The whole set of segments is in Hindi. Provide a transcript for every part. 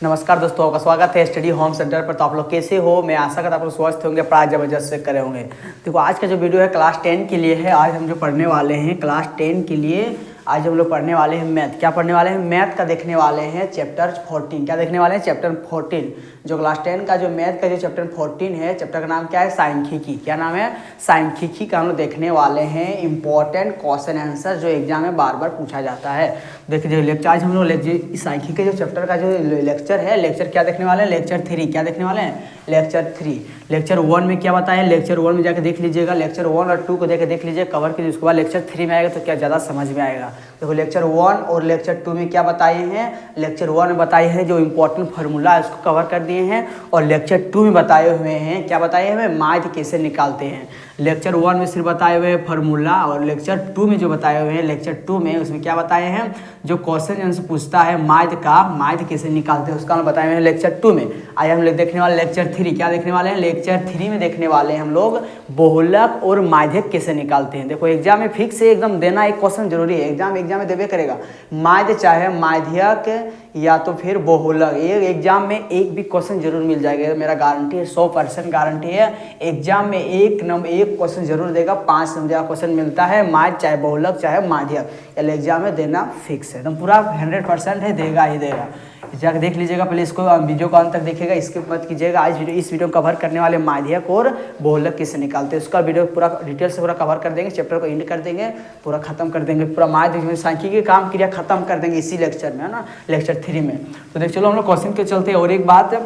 नमस्कार दोस्तों, आपका स्वागत है स्टडी होम सेंटर पर। तो आप लोग कैसे हो? मैं आशा करता हूँ आप लोग स्वस्थ होंगे, पढ़ाई जबरदस्त से करे होंगे। देखो आज का जो वीडियो है क्लास 10 के लिए है। आज हम जो पढ़ने वाले हैं क्लास 10 के लिए, आज हम लोग पढ़ने वाले हैं मैथ। क्या पढ़ने वाले हैं? मैथ का देखने वाले हैं चैप्टर 14। क्या देखने वाले हैं? चैप्टर 14। जो क्लास 10 का जो मैथ का जो चैप्टर 14 है, चैप्टर का नाम क्या है? सांख्यिकी। क्या नाम है? सांख्यिकी का हम लोग देखने वाले हैं इंपॉर्टेंट क्वेश्चन आंसर जो एग्जाम में बार बार पूछा जाता है। देखिए लेक्चर आज हम लोग सांख्यिकी के जो चैप्टर का जो लेक्चर है, लेक्चर क्या देखने वाले हैं? लेक्चर 3। क्या देखने वाले हैं? लेक्चर 3। लेक्चर 1 में क्या बताया? लेक्चर 1 में जाकर देख लीजिएगा, लेक्चर 1 और 2 को देख लीजिए, कवर कीजिए। उसके बाद लेक्चर 3 में आएगा तो क्या ज़्यादा समझ में आएगा। देखो लेक्चर 1 और लेक्चर 2 में क्या बताए हैं? लेक्चर 1 में बताए हैं जो इंपॉर्टेंट फार्मूला है उसको कवर कर दिए हैं, और लेक्चर 2 में बताए हुए हैं, क्या बताए हुए? माध्य कैसे निकालते हैं। लेक्चर 1 में सिर्फ बताए हुए हैं फार्मूला, और लेक्चर 2 में जो बताए हुए हैं, लेक्चर 2 में उसमें क्या बताए हैं? जो क्वेश्चन आंसर पूछता है माध्य का, माध्य कैसे निकालते हैं उसका हम बताए हुए हैं लेक्चर 2 में। आज हम लोग देखने वाले लेक्चर 3। क्या देखने वाले हैं? लेक्चर 3 में देखने वाले हैं हम लोग बहुलक और माध्यक कैसे निकालते हैं। देखो एग्जाम में फिक्स से एकदम देना एक क्वेश्चन जरूरी है, एग्जाम में देवे करेगा। माध्य चाहे माध्यक या तो फिर बहुलक, ये एग्जाम में एक भी क्वेश्चन जरूर मिल जाएगा, मेरा गारंटी है, 100% गारंटी है। एग्जाम में एक क्वेश्चन जरूर देगा। 5 नंबर का क्वेश्चन मिलता है, माध्य चाहे बहुलक चाहे माध्यक, एग्जाम में देना फिक्स है, एकदम पूरा 100% है, देगा ही देगा। जाकर देख लीजिएगा, पहले इसको वीडियो को अंत तक देखिएगा, स्किप मत कीजिएगा। आज इस वीडियो कवर करने वाले माध्यक और बहुलक कैसे निकालते हैं उसका वीडियो पूरा डिटेल से पूरा कवर कर देंगे। चैप्टर को एंड कर देंगे, पूरा खत्म कर देंगे, पूरा माध्य सांख्यिकी काम क्रिया खत्म कर देंगे इसी लेक्चर में, है ना, लेक्चर 3 में। तो देख चलो हम लोग क्वेश्चन के चलते हैं। और एक बात,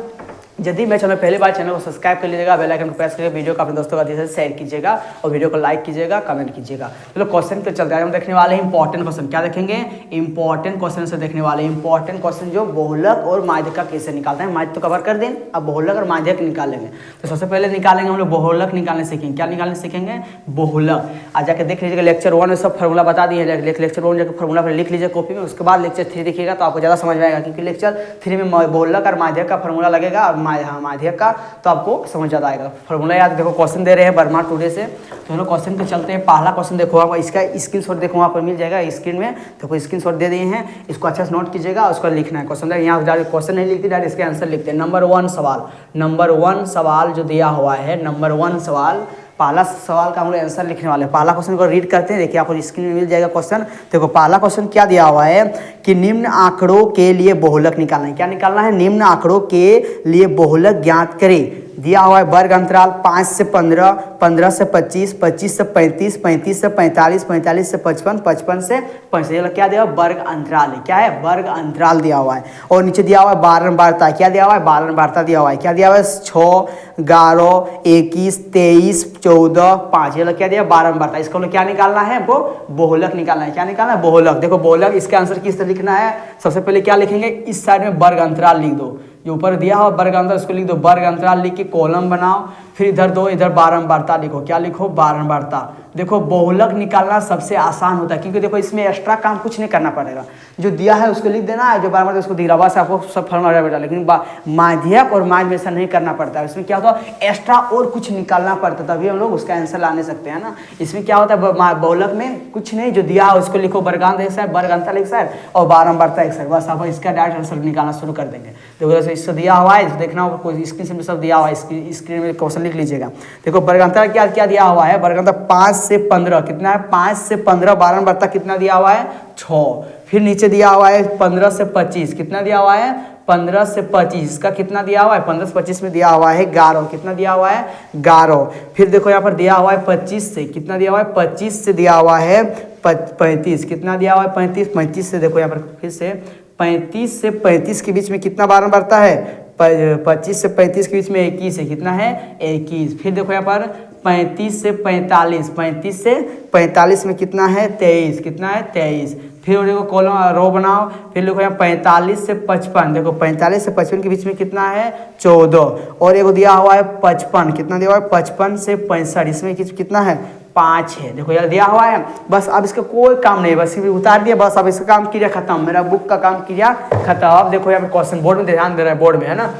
यदि मैं चैनल पहली बार चैनल को सब्सक्राइब कर लीजिएगा, बेल आइकन को प्रेस करके वीडियो को अपने दोस्तों का साथ शेयर कीजिएगा, और वीडियो को लाइक कीजिएगा, कमेंट कीजिएगा। चलो क्वेश्चन पे चलते हैं। हम देखने वाले हैं इंपॉर्टेंट क्वेश्चन। क्या देखेंगे? इंपॉर्टेंट क्वेश्चन से देखने वाले इंपॉर्टेंट क्वेश्चन जो बहुलक और माध्यक का कैसे निकालते हैं। माध्य तो कवर कर दें, अब बहुलक और माध्यक निकालेंगे। तो सबसे पहले निकालेंगे हम लोग बहुलक निकालने सीखेंगे। क्या निकालने सीखेंगे? बहुलक। आज जाकर देख लीजिएगा, लेक्चर 1 में सब फार्मूला बता दिए हैं। लेक्चर 1 जाकर फार्मूला पर लिख लीजिए कॉपी में, उसके बाद लेक्चर 3 देखिएगा तो आपको ज़्यादा समझ में आएगा, क्योंकि लेक्चर 3 में बहुलक और माध्यक का फार्मूला लगेगा, और माध्यक तो आपको समझ ज़्यादा आएगा। फार्मूला याद देखो, क्वेश्चन दे रहे हैं वर्मा टुडे से। तो हम क्वेश्चन पे चलते हैं। पहला क्वेश्चन देखो, आपको इसका स्क्रीनशॉट देखो, वहाँ पर मिल जाएगा स्क्रीन में। देखो स्क्रीनशॉट दे दिए हैं, इसको अच्छे से नोट कीजिएगा, उसको लिखना है। क्वेश्चन यहाँ डायरेक्ट क्वेश्चन नहीं लिखते, डायरेक्ट इसके आंसर लिखते हैं। नंबर 1 सवाल जो दिया हुआ है, नंबर 1 सवाल, पहला सवाल का हम लोग आंसर लिखने वाले हैं। पहला क्वेश्चन को रीड करते हैं, देखिए आपको स्क्रीन में मिल जाएगा क्वेश्चन। देखो पहला क्वेश्चन क्या दिया हुआ है कि निम्न आंकड़ों के लिए बहुलक निकालना है। क्या निकालना है? निम्न आंकड़ों के लिए बहुलक ज्ञात करें। दिया हुआ है वर्ग अंतराल 5 से 15, 15 से 25, 25 से 35, 35 से 45, 45 से 55, 55 से 65। क्या दिया हुआ? वर्ग अंतराल है। क्या है? वर्ग अंतराल दिया हुआ है। और नीचे दिया हुआ है बारंबारता। क्या दिया हुआ है? बारंबारता दिया हुआ है। क्या दिया हुआ है? 6, 11, 21, 23, 14, 5। ये क्या दिया? बारंबारता। इसको लोग क्या निकालना है? वो बहुलक निकालना है। क्या निकालना है? बहुलक। देखो बहुलक, इसका आंसर किस तरह लिखना है? सबसे पहले क्या लिखेंगे? इस साइड में वर्ग अंतराल लिख दो, जो ऊपर दिया हुआ वर्ग अंतराल उसको लिख दो। वर्ग अंतराल लिख के कॉलम बनाओ, फिर इधर दो, इधर बारंबारता लिखो। क्या लिखो? बारंबारता। देखो बहुलक निकालना सबसे आसान होता है, क्योंकि देखो इसमें एक्स्ट्रा काम कुछ नहीं करना पड़ेगा, जो दिया है उसको लिख देना है, जो बारंबारता उसको दिखा से आपको सब फॉर्मूला बेटा। लेकिन माध्यक और माध्य में ऐसा नहीं करना पड़ता है, इसमें क्या होता है? एक्स्ट्रा और कुछ निकालना पड़ता है, तभी हम लोग उसका आंसर लाने सकते हैं ना। इसमें क्या होता है? बहुलक में कुछ नहीं, जो दिया है उसको लिखो, वर्गांत एक साइड, वर्ग अंतराल एक साइड, और बारंबारता एक साइड, बस आप इसका डायरेक्ट आंसर निकालना शुरू कर देंगे। देखो इससे दिया हुआ है, देखना होगा कोई स्क्रीन में सब दिया हुआ है, स्क्रीन में क्वेश्चन लिख लीजिएगा। देखो वर्ग अंतराल क्या दिया हुआ है? वर्ग अंतराल 5 से 15 कितना है? 5 से 15। बारंबारता कितना दिया हुआ है? 6। फिर नीचे दिया हुआ है 15 से 25 कितना दिया हुआ है? 15 से 25। इसका कितना दिया हुआ है? 15 से 25 में दिया हुआ है 11। कितना दिया हुआ है? 11। फिर देखो यहाँ पर दिया हुआ है 25 से, कितना दिया हुआ है? 25 से दिया हुआ है 35। कितना दिया हुआ है? 35। 35 से देखो यहाँ पर फिर से 35 से 35 के बीच में कितना बारंबारता है? 25 से 35 के बीच में 21 है। कितना है? 21। फिर देखो यहाँ पर 35 से 45, 35 से 45 में कितना है? 23। कितना है? 23। फिर देखो कॉलम रो बनाओ, फिर देखो यहाँ 45 से 55, देखो 45 से 55 के बीच में कितना है? 14। और एक दिया हुआ है 55, कितना दिया हुआ है? 55 से 65, इसमें कितना है? 5 है। देखो यार दिया हुआ है, बस अब इसका कोई काम नहीं, बस उतार दिया, बस अब इसका काम किया खत्म, मेरा बुक का काम किया खत्म। अब देखो यहाँ पे क्वेश्चन बोर्ड में ध्यान दे रहा है, बोर्ड में है ना।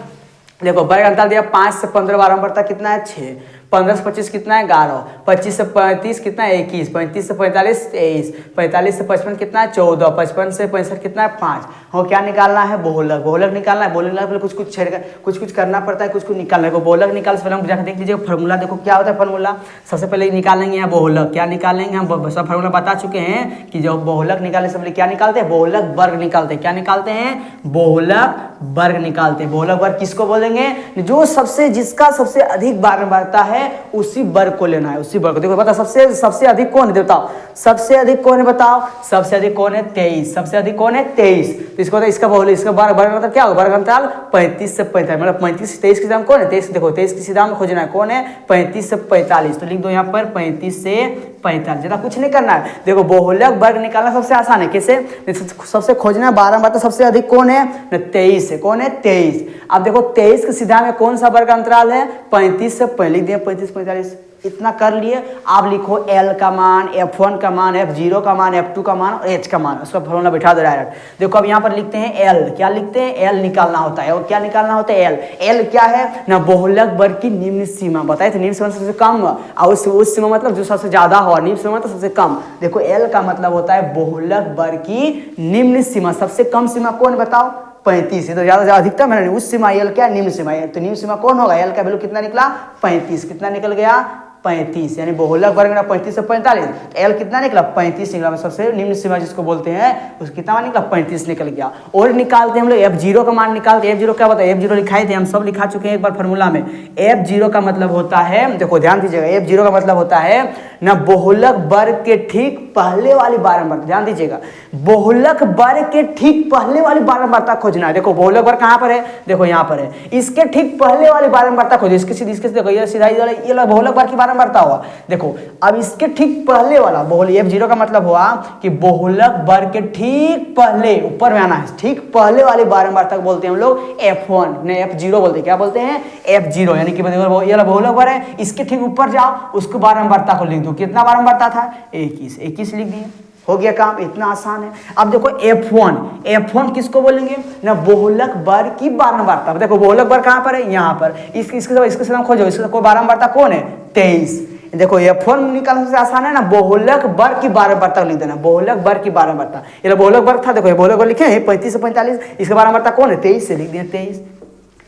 देखो वर्ग अंतराल दिया 5 से 15, बारंबारता कितना है? 6। 15 से 25 कितना है 11, 25 से 35 कितना है 21, 35 से 45 23, 45 से 55 कितना है 14, 55 से 65 कितना है 5। हो क्या निकालना है बहुलक, बहुलक निकालना है। बहुलक पहले कुछ कुछ करना पड़ता है, कुछ कुछ निकालना है। बहुलक निकाल से पहले हम जाकर देख लीजिए फॉर्मूला, देखो क्या होता है फॉर्मूला। सबसे पहले निकालेंगे यहाँ बहुलक, क्या निकालेंगे हम सब फॉर्मूला बता चुके हैं कि जो बहुलक निकालने से पहले क्या निकालते हैं बहुलक वर्ग निकालते हैं। क्या निकालते हैं बहुलक वर्ग निकालते हैं। बहुलक वर्ग किसको बोलेंगे, जो सबसे जिसका सबसे अधिक बारंबारता है उसी वर्ग को लेना है, उसी वर्ग को। देखो बता सबसे अधिक कौन है बताओ, सबसे अधिक कौन है बताओ, सबसे अधिक कौन है 23, सबसे अधिक कौन है 23। तो इसको इसका बहुलक इसका वर्ग मतलब क्या होगा, वर्ग अंतराल 35 से 45, मतलब 35 से 23 के सीधा कौन है 23। देखो 23 के सीधा में खोजना है कौन है 35 से 45, तो लिख दो यहाँ पर 35 से 45, ज्यादा कुछ नहीं करना है। देखो बहुलक वर्ग निकालना सबसे आसान है, कैसे सबसे खोजना है बारंबार, सबसे अधिक कौन है 23 है, कौन है 23। अब देखो 23 के सीधा में कौन सा वर्ग अंतराल है 35 से पहले लिख दिया 35 45, इतना कर लिए। आप लिखो L का मान, F1 का मान, F0 का मान, F2 का मान और H का मान, उसका फॉर्मूला बैठा दो डायरेक्ट। देखो अब यहाँ पर लिखते हैं L, क्या लिखते हैं L निकालना होता है। और क्या निकालना होता है L क्या है ना बहुलक वर्ग की निम्न सीमा, बताए थे निम्न सीमा सबसे कम और उस सीमा मतलब जो सबसे ज्यादा हो, निम्न सीमा मतलब सबसे कम। देखो L का मतलब होता है बहुलक वर्ग की निम्न सीमा, सबसे कम सीमा कौन बताओ 35 है, तो ज्यादा अधिकतम है उस सीमा L क्या निम्न सीमा है। तो निम्न सीमा कौन होगा L का वैल्यू कितना निकला 35, कितना निकल गया 35, यानी बहुलक वर्ग 35 से 45, L कितना निकला 35 निकला। सबसे निम्न सीमा जिसको बोलते हैं उसका कितना निकला 35 निकल गया। और निकालते हैं हम लोग F0 का मान निकालते हैं। F0 क्या होता है, F0 लिखाए थे हम सब, लिखा चुके हैं एक बार फॉर्मूला में। F0 का मतलब होता है, देखो ध्यान दीजिएगा, F0 का मतलब होता है ना बहुलक वर्ग के ठीक पहले वाली बारंबारता, ध्यान दीजिएगा बहुलक वर्ग के ठीक पहले वाली बारंबारता खोजना है। देखो बहुलक वर्ग कहाँ पर है, देखो यहाँ पर है, इसके ठीक पहले वाली बारंबारता खोजो, इसके सीधे देखो ये सीधा ये बहुलक वर्ग की बारंबारता हुआ। देखो अब इसके ठीक पहले वाला बहुलक F0 का मतलब हुआ कि बहुलक वर्ग के ठीक पहले, ऊपर में आना है, ठीक पहले वाली बारंबारता बोलते हैं हम लोग F1 ने F0 बोलते हैं, क्या बोलते हैं F0, यानी कि ये बहुलक वर्ग है, इसके ठीक ऊपर जाओ उसको बारंबारता को लिख दो। कितना बारंबारता था 21 लिख दिए, हो गया काम, इतना आसान है। अब देखो F1 किसको बोलेंगे ना बहुलक वर्ग की बारंबारता। देखो बहुलक वर्ग कहाँ पर है, यहाँ पर, इसके साथ खोजो, इसका कोई बारंबारता कौन है 23। देखो F1 निकालने से आसान है ना, बहुलक वर्ग की बारंबारता लिख देना, बहुलक वर्ग की बारंबारता। ये बहुलक वर्ग था, देखो ये बहुलक वर्ग लिखे हैं 35 से 45, इसका बारंबारता कौन है 23 से लिख दिया 23।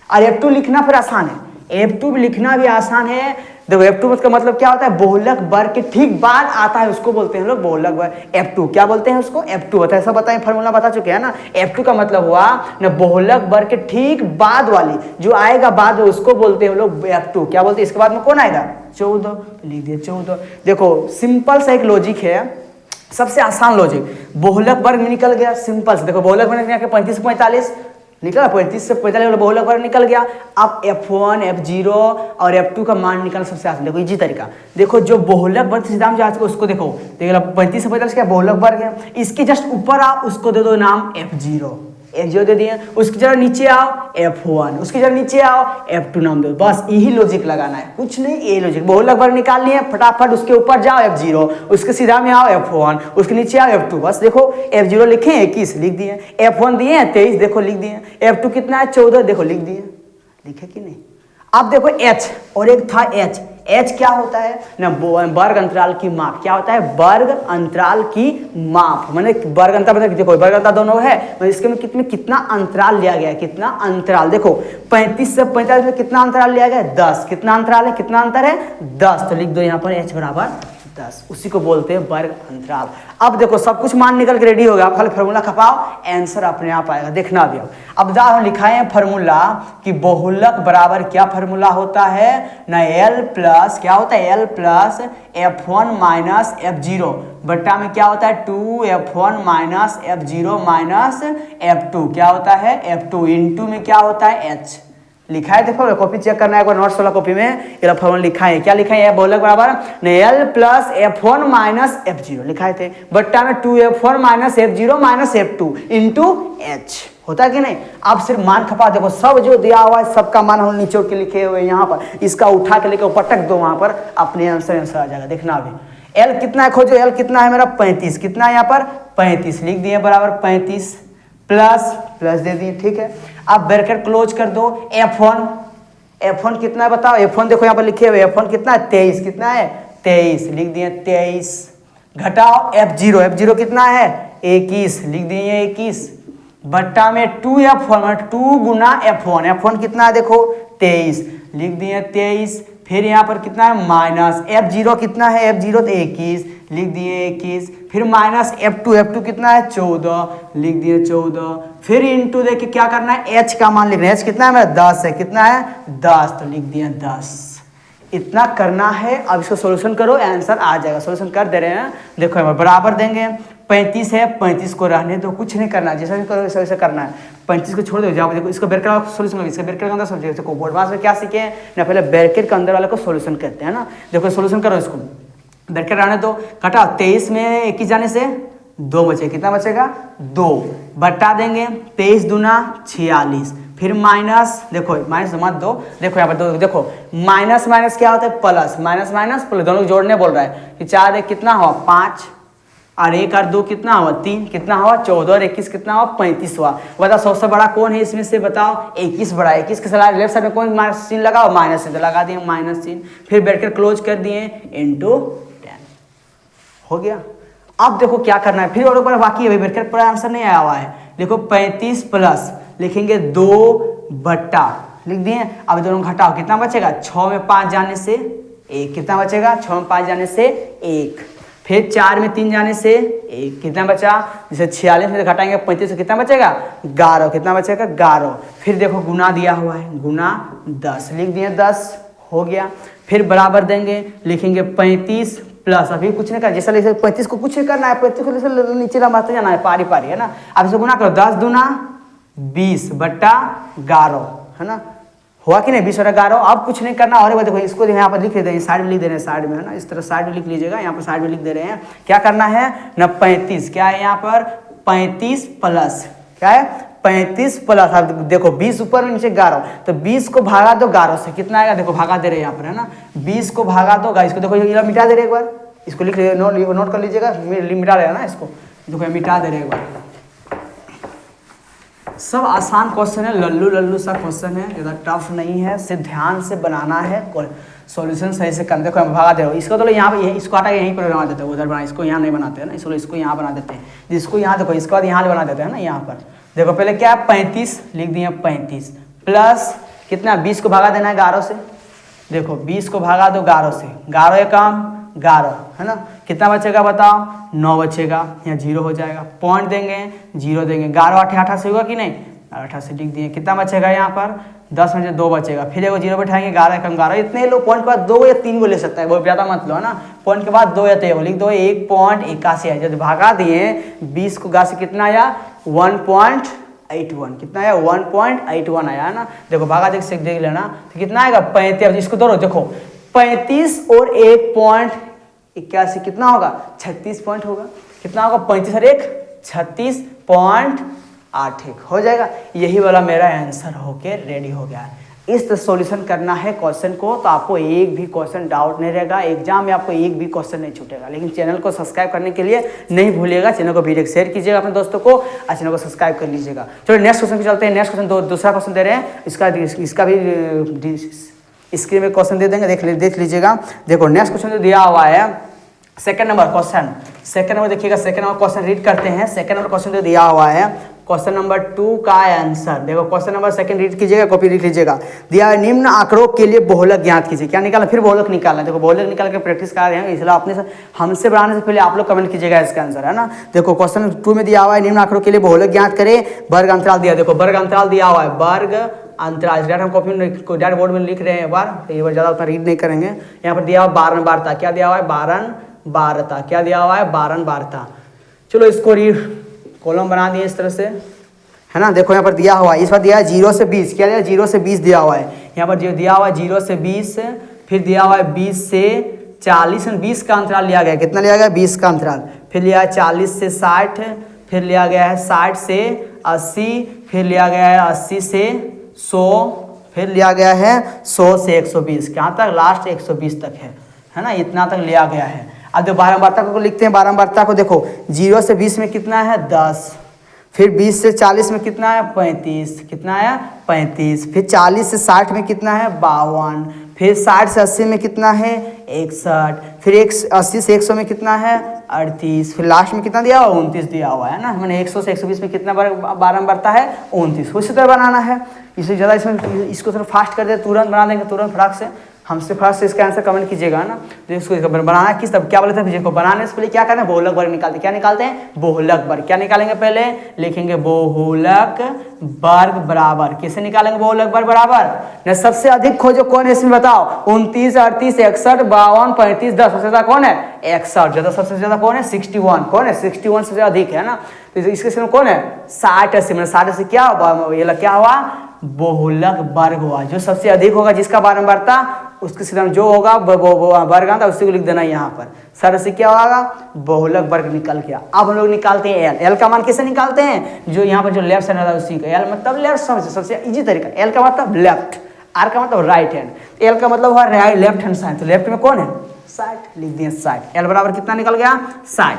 और F2 लिखना फिर आसान है, F2 भी लिखना भी आसान है। देखो F2 का मतलब क्या होता है बहुलक वर्ग के ठीक बाद आता है, उसको बोलते हैं लोग बहुलक वर्ग F2, क्या बोलते हैं उसको F2 होता है, ऐसा बताएं फॉर्मूला बता चुके हैं ना। F2 का मतलब हुआ ना बहुलक वर्ग के ठीक बाद वाली जो आएगा बाद में उसको बोलते हैं लोग F2, क्या बोलते हैं इसके बाद में कौन आएगा 14, तो लिख दिया 14। देखो सिंपल सा एक लॉजिक है, सबसे आसान लॉजिक, बहुलक वर्ग में निकल गया सिंपल से। देखो बहुलक वर्ग 35 से 45 निकला, 35 से 45 बहुलक वर्ग निकल गया। अब F1 F0 और F2 का मान निकालना सबसे आसान, देखो इजी तरीका। देखो जो बहुलक वर्ग सीधा में जाएगा उसको देखो 35 से 45 क्या बहुलक वर्ग है, इसके जस्ट ऊपर आप उसको दे दो नाम F0 दे दिए, उसकी जरा नीचे आओ F1, उसकी जरा नीचे आओ F2 नाम दो, बस यही लॉजिक लगाना है, कुछ नहीं, ये लॉजिक। बहुलक वर्ग निकाल लिए, फटाफट उसके ऊपर जाओ F0, उसके सीधा में आओ F1, उसके नीचे आओ F2, बस देखो F0 लिखे 21 लिख दिए, F1 दिए 23 देखो लिख दिए, F2 कितना है 14 देखो लिख दिए, लिखे कि नहीं। अब देखो H और एक था H क्या होता है ना वर्ग अंतराल की माप, क्या होता है वर्ग अंतराल की माप, माने वर्ग अंतराल मतलब देखो वर्ग अंतराल दोनों है, मतलब इसके में कितना अंतराल लिया गया है, कितना अंतराल। देखो 35 से 45 में कितना अंतराल लिया गया है 10, कितना अंतराल है, कितना अंतर है 10, तो लिख दो यहाँ पर H बराबर 10, उसी को बोलते हैं वर्ग अंतराल। अब देखो सब कुछ मान निकल के रेडी हो गया, खाली फार्मूला खपाओ आंसर अपने आप आएगा, देखना भी। अब हम लिखाए हैं फार्मूला कि बहुलक बराबर क्या फार्मूला होता है ना L प्लस क्या होता है L plus F1 minus F0 बट्टा में क्या होता है 2F1 minus F0 minus F2 क्या होता है F2 इंटू में क्या होता है H लिखा है। देखो कॉपी चेक करना है एक बार, नोट्स वाला कॉपी में ये फॉर्मूला लिखा है, क्या लिखा है बहुलक बराबर L plus F1 minus F0 लिखा थे बट्टा में 2F1 minus F0 minus F2 into H होता है कि नहीं। अब सिर्फ मान खपा, देखो सब जो दिया हुआ है सबका मान हम निचोड़ के लिखे हुए यहाँ पर, इसका उठा के लेकर पटक दो वहां पर, अपने आंसर आ जाएगा, देखना अभी। L कितना है खोजो, L कितना है मेरा 35, कितना है यहाँ पर 35 लिख दिए बराबर 35 प्लस दे दिए, ठीक है। अब ब्रैकेट क्लोज कर दो F1 कितना है बताओ, F1 देखो यहाँ पर लिखे हुए, F1 कितना है 23, कितना है 23, लिख दिए 23। घटाओ F0 कितना है 21, लिख दिए 21, बट्टा में 2F1, 2 गुना F1 कितना है देखो 23, लिख दिए 23। फिर यहाँ पर कितना है माइनस F0 कितना है, F0 तो 21, लिख दिए 21। फिर माइनस F2 कितना है 14, लिख दिए 14। फिर इंटू देखिए क्या करना है, H का मान लिखना है, H कितना है मेरा 10 है, कितना है 10, तो लिख दिए 10। इतना करना है। अब इसको सॉल्यूशन करो, आंसर आ जाएगा। सॉल्यूशन कर दे रहे हैं, देखो यहाँ बराबर देंगे 35 है, 35 को रहने तो कुछ नहीं करना, जैसा भी करो वैसे करना है। 35 को छोड़ दो, जाओ देखो इसको ब्रैकेट सॉल्यूशन करो, इसके ब्रैकेट के अंदर सब्जेक्ट को बोर्ड में क्या सीखे हैं ना, पहले ब्रैकेट के अंदर वाले को सॉल्यूशन करते हैं ना। देखो सॉल्यूशन करो, इसको ब्रैकेट रहने दो, घटाओ 23 में 21 जाने से 2 बचे, कितना बचेगा 2, बटा देंगे 23 दूना 46, फिर माइनस, देखो माइनस मत दो, देखो यहाँ पर देखो माइनस माइनस क्या होता है प्लस, माइनस माइनस प्लस, दोनों जोड़ने बोल रहा है कि 4 1 कितना हुआ 5 और 1 और 2 कितना हुआ 3, कितना हुआ 14 और 21 कितना हुआ 35 हुआ। बताओ सबसे बड़ा कौन है इसमें से, बताओ 21 बड़ा है। 21 के साथ लेफ्ट साइड में कौन माइनस चिन्ह लगाओ, माइनस चिन्ह, तो लगा दिए माइनस चिन्ह, फिर ब्रैकेट क्लोज कर दिए इनटू 10 हो गया। अब देखो क्या करना है, फिर और ऊपर बाकी है, ब्रैकेट पर आंसर नहीं आया हुआ है। देखो 35 प्लस लिखेंगे 2 बट्टा, लिख दिए। अब दोनों घटाओ, कितना बचेगा 6 में 5 जाने से 1, कितना बचेगा 6 में 5 जाने से 1, फिर 4 में 3 जाने से 1, कितना बचा, जैसे 46 में घटाएंगे 35 से कितना बचेगा 11, कितना बचेगा 11। फिर देखो गुना दिया हुआ है, गुना 10, लिख दिए 10 हो गया। फिर बराबर देंगे, लिखेंगे 35 प्लस, अभी कुछ नहीं करना, जैसा लिखे 35 को कुछ नहीं करना है, 35 को नीचे लंबाते जाना है पारी पारी, है ना। अब इसे गुना करो, 10 दूना 20 बट्टा 11, है ना, हुआ कि नहीं 20 बटा 11। अब कुछ नहीं करना, और देखो इसको यहाँ पर लिख देते हैं, साइड में लिख दे रहे हैं, साइड में, है ना, इस तरह साइड में लिख लीजिएगा, यहाँ पर साइड में लिख दे रहे हैं। क्या करना है ना 35, क्या है यहाँ पर 35 प्लस, क्या है 35 प्लस, अब देखो 20 ऊपर में नीचे 11, तो 20 को भागा दो 11 से, कितना आएगा देखो भागा दे रहे हैं यहाँ पर, है ना, 20 को भागा दो, इसको देखो ये मिटा दे रहे एक बार, इसको लिख नोट कर लीजिएगा, मिटा रहे हैं ना इसको, देखो मिटा दे रहे एक बार। सब आसान क्वेश्चन है, लल्लू लल्लू सा क्वेश्चन है, ज़्यादा टफ नहीं है, सिर्फ ध्यान से बनाना है, सॉल्यूशन सही से करने को भागा दे रहे हो। इसको तो यहाँ पे इसको आटा यहीं पर बना देते हैं, उधर बना, इसको यहाँ नहीं बनाते हैं ना, इसको यहाँ बना देते हैं, जिसको यहाँ देखो इसके बाद यहाँ बना देते हैं ना, यहाँ पर देखो पहले क्या है 35 लिख दिए 35 प्लस कितना 20 को भागा देना है 11 से, देखो 20 को भागा दो 11 से, 11 कम 11, है ना, कितना बचेगा बताओ 9 बचेगा, यहाँ 0 हो जाएगा, पॉइंट देंगे 0 देंगे, 11 8 18 से होगा कि नहीं, 18 से लिख दिए, कितना बचेगा यहाँ पर 10 में से 2 बचेगा, फिर देखो 0 बैठाएंगे 11 कम 11, इतने लो, पॉइंट के बाद 2 या 3 को ले सकता है, बहुत ज़्यादा मत लो, है ना, पॉइंट के बाद 2 या 3 लिख दो, 1.81 है, जब भागा दिए 20 को 10 से कितना आया 1.81, कितना आया 1.81 आया, है ना, देखो भागा देख लेना, तो कितना आएगा 35, इसको दो देखो 35 और 1.81 कितना होगा 36 पॉइंट होगा, कितना होगा 35 और 1 36.81 हो जाएगा। यही वाला मेरा आंसर होके रेडी हो गया है। इस तरह सॉल्यूशन करना है क्वेश्चन को, तो आपको एक भी क्वेश्चन डाउट नहीं रहेगा, एग्जाम में आपको एक भी क्वेश्चन नहीं छूटेगा। लेकिन चैनल को सब्सक्राइब करने के लिए नहीं भूलिएगा, चैनल को वीडियो शेयर कीजिएगा अपने दोस्तों को और चैनल को सब्सक्राइब कर लीजिएगा। चलो नेक्स्ट क्वेश्चन पे चलते हैं। नेक्स्ट क्वेश्चन दूसरा क्वेश्चन दे रहे हैं, इसका भी स्क्रीन में क्वेश्चन दे देंगे, देख लीजिएगा। देखो नेक्स्ट क्वेश्चन जो दिया हुआ है second number question, second number देखिएगा, सेकंड नंबर क्वेश्चन रीड करते हैं। सेकंड नंबर क्वेश्चन जो दिया हुआ है क्वेश्चन नंबर 2 का आंसर, देखो क्वेश्चन नंबर सेकंड रीड कीजिएगा, कॉपी लिख लीजिएगा। दिया है निम्न आंकड़ों के लिए बहुलक ज्ञात कीजिए। क्या निकालना, फिर बहुलक निकालना है। देखो बहुलक निकाल के प्रैक्टिस करा रहे हैं, इसलिए अपने हमसे बनाने से पहले आप लोग कमेंट कीजिएगा इसका आंसर, है ना। देखो क्वेश्चन 2 में दिया हुआ है निम्न आंकड़ों के लिए बहुलक ज्ञात करें, वर्ग अंतराल दिया, देखो वर्ग अंतराल दिया हुआ है, वर्ग अंतराल डायरेक्ट हम कॉपी में डायरेक्ट बोर्ड में लिख रहे हैं एक बार, तो ये बार ज़्यादा उतना रीड नहीं करेंगे। यहाँ पर दिया हुआ 12 बारता, क्या दिया हुआ है 12 बारता, क्या दिया हुआ है 12 बारता। चलो इसको रीड कॉलम बना दिए इस तरह से, है ना। देखो यहाँ पर दिया हुआ है, इस बार दिया है 0 से 20, क्या दिया 0 से 20 दिया हुआ है। यहाँ पर जो दिया हुआ है 0 से 20, फिर दिया हुआ है 20 से 40, 20 का अंतराल लिया गया, कितना लिया गया 20 का अंतराल, फिर लिया है 40 से 60, फिर लिया गया है 60 से 80, फिर लिया गया है 80 से 100, फिर लिया गया है 100 से 120, कहाँ तक लास्ट 120 तक है ना, इतना तक लिया गया है। अब जो 12 बारता को लिखते हैं, 12 बारता को देखो 0 से 20 में कितना है 10, फिर 20 से 40 में कितना है 35, कितना है 35। फिर 40 से 60 में कितना है 52। फिर 60 से 80 में कितना है 61। फिर 80 से 100 में कितना है 38। फिर लास्ट में कितना दिया हुआ 29 दिया हुआ है ना। मैंने 100 से 120 में कितना बार में बढ़ता है 29। उसी तरह बनाना है, इससे ज़्यादा इसमें इसको थोड़ा फास्ट कर दे, तुरंत बना देंगे, तुरंत फटाक से। हमसे फर्स्ट इसका आंसर कमेंट कीजिएगा ना। तो इसको बनाना किस तब क्या बोले थे फिर को बनाने से पहले क्या करना है बहुलक वर्ग निकालते। क्या निकालते हैं बहुलक वर्ग। क्या निकालेंगे पहले लिखेंगे बहुलक वर्ग बराबर, कैसे निकालेंगे बहुलक वर्ग बराबर न सबसे अधिक खोजो कौन है इसमें बताओ 29, 38, 61, 52, 35, 10 सबसे ज्यादा कौन है 61। ज्यादा सबसे ज्यादा कौन है 61। कौन है 61 सबसे अधिक है ना। तो इसके समय कौन है 60 80 में 60 से क्या हुआ ये क्या हुआ बहुलक वर्ग हुआ। जो सबसे अधिक होगा जिसका बारंबारता उसके सीधा जो होगा वर्ग आता उसी को लिख देना यहाँ पर। 60 से क्या होगा बहुलक वर्ग निकल गया। अब हम लोग निकालते हैं एल। एल का मान कैसे निकालते हैं जो यहाँ पर जो लेफ्ट साइड है उसी का एल मतलब लेफ्ट सबसे इजी तरीका। एल का मतलब लेफ्ट, आर का मतलब राइट हैंड, एल का मतलब हुआ लेफ्ट हैंड साइड। तो लेफ्ट में कौन है 60 लिख दिए 60। एल बराबर कितना निकल गया 60।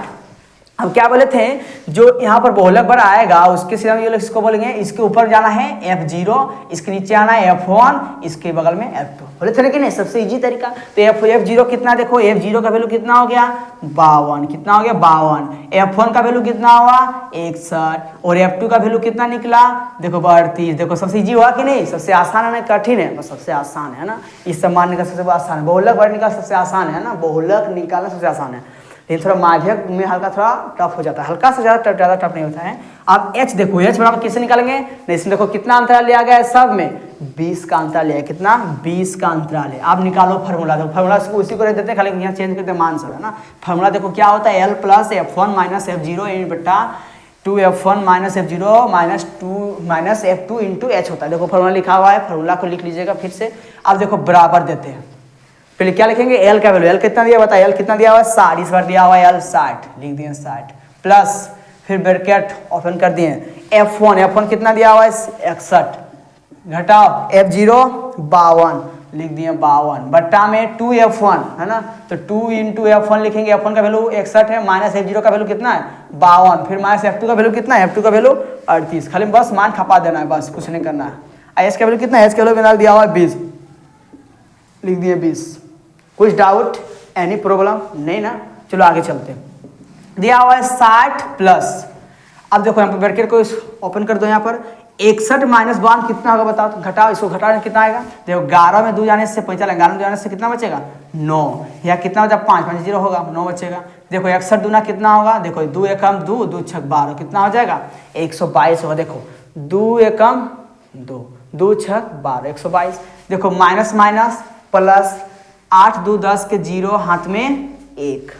अब क्या बोले थे जो यहाँ पर बहुलक वर्ग आएगा उसके सीधा ये लोग इसको बोलेंगे इसके ऊपर जाना है F0, इसके नीचे आना है F1, इसके बगल में F2। बोले थे कि नहीं सबसे इजी तरीका। तो F0 कितना देखो F0 का वैल्यू कितना हो गया 52, कितना हो गया 52। F1 का वैल्यू कितना हुआ 61 और F2 का वैल्यू कितना निकला देखो 32। देखो सबसे इजी हुआ कि नहीं, सबसे आसान है ना कठिन है, बस सबसे आसान है ना। इस सम्मान निकाल सबसे आसान है, बहुलक वर्ग निकाल सबसे आसान है ना, बहुलक निकालना सबसे आसान है। लेकिन थोड़ा माध्यक में हल्का थोड़ा टफ हो जाता है, हल्का से ज़्यादा टफ नहीं होता है। अब h देखो h बराबर कैसे निकालेंगे नहीं इसमें देखो कितना अंतराल लिया गया है सब में 20 का अंतराल लिया है, कितना 20 का अंतराल है। आप निकालो फार्मूला, देखो फार्मूला उसी को रख देते हैं खाली यहाँ चेंज करते हैं मान सब है ना। फार्मूला देखो क्या होता है L plus F1 minus F0 बटा 2F1 minus F0 minus F2 into H होता है। देखो फार्मूला लिखा हुआ है, फार्मूला को लिख लीजिएगा फिर से। अब देखो बराबर देते हैं, पहले क्या लिखेंगे एल का वैल्यू, एल कितना दिया बताया एल कितना दिया हुआ है 60, इस बार दिया हुआ है एल 60 लिख दिए 60 प्लस फिर ब्रैकेट ओपन कर दिए F1 कितना दिया हुआ है 61 घटाओ F0 52 लिख दिए 52 बट्टा में 2F1 है ना। तो 2 इंटू F1 लिखेंगे, F1 का वैल्यू 61 है माइनस F0 का वैल्यू कितना है 52, फिर माइनस F2 का वैल्यू कितना है F2 का वैल्यू 38। खाली बस मान खपा देना है, बस कुछ नहीं करना है। एच का वैल्यू कितना है, एच का वैल्यू दिया हुआ है 20 लिख दिए 20। कुछ डाउट एनी प्रॉब्लम नहीं ना, चलो आगे चलते हैं। दिया हुआ है 60 प्लस, अब देखो यहाँ पर ब्रैकेट को ओपन कर दो, यहाँ पर 61 माइनस 52 कितना होगा बताओ, तो घटाओ, इसको घटाओ कितना आएगा देखो 11 में 2 जाने से 45, 11 में 2 जाने से कितना बचेगा 9, या कितना बचा 5 5 0 होगा 9 बचेगा। देखो 61 दूना कितना होगा, देखो 2 एकम 2 2 छक 12 कितना हो जाएगा 122 होगा। देखो 2 एकम 2 2 छक 12 122। देखो माइनस माइनस प्लस 8 2 10 के 0 हाथ में 1,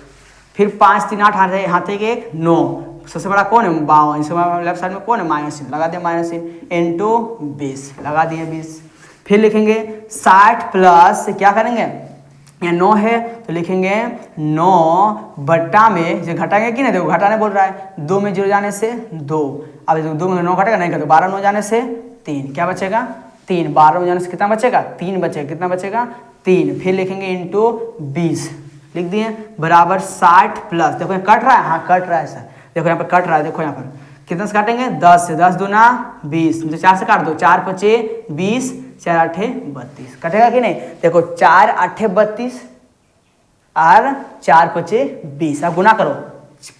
फिर 5 3 8 हाथ एक 1 9, सबसे बड़ा कौन है 52, इसमें लेफ्ट साइड में कौन है माइनस चिन्ह लगा दिया माइनस चिन्ह इंटू 20 लगा दिए 20। फिर लिखेंगे 60 प्लस क्या करेंगे यहाँ 9 है तो लिखेंगे 9 बट्टा में जो घटाएंगे कि नहीं, देखो घटाने बोल रहा है 2 में 0 जाने से 2, अब 2 में 9 घटेगा नहीं करते 12 9 जाने से 3 क्या बचेगा 3, 12 में जाने से कितना बचेगा 3 बचेगा, कितना बचेगा 3। फिर लिखेंगे इंटू 20 लिख दिए बराबर 60 प्लस, देखो यहाँ कट रहा है, हाँ कट रहा है सर, देखो यहाँ पर कट रहा है, देखो यहाँ पर कितना से काटेंगे 10 से, 10 दूना 20, मुझे 4 से काट दो 4 5 20 4 8 32 कटेगा कि नहीं। देखो 4 8 32 और 4 5 20, अब गुना करो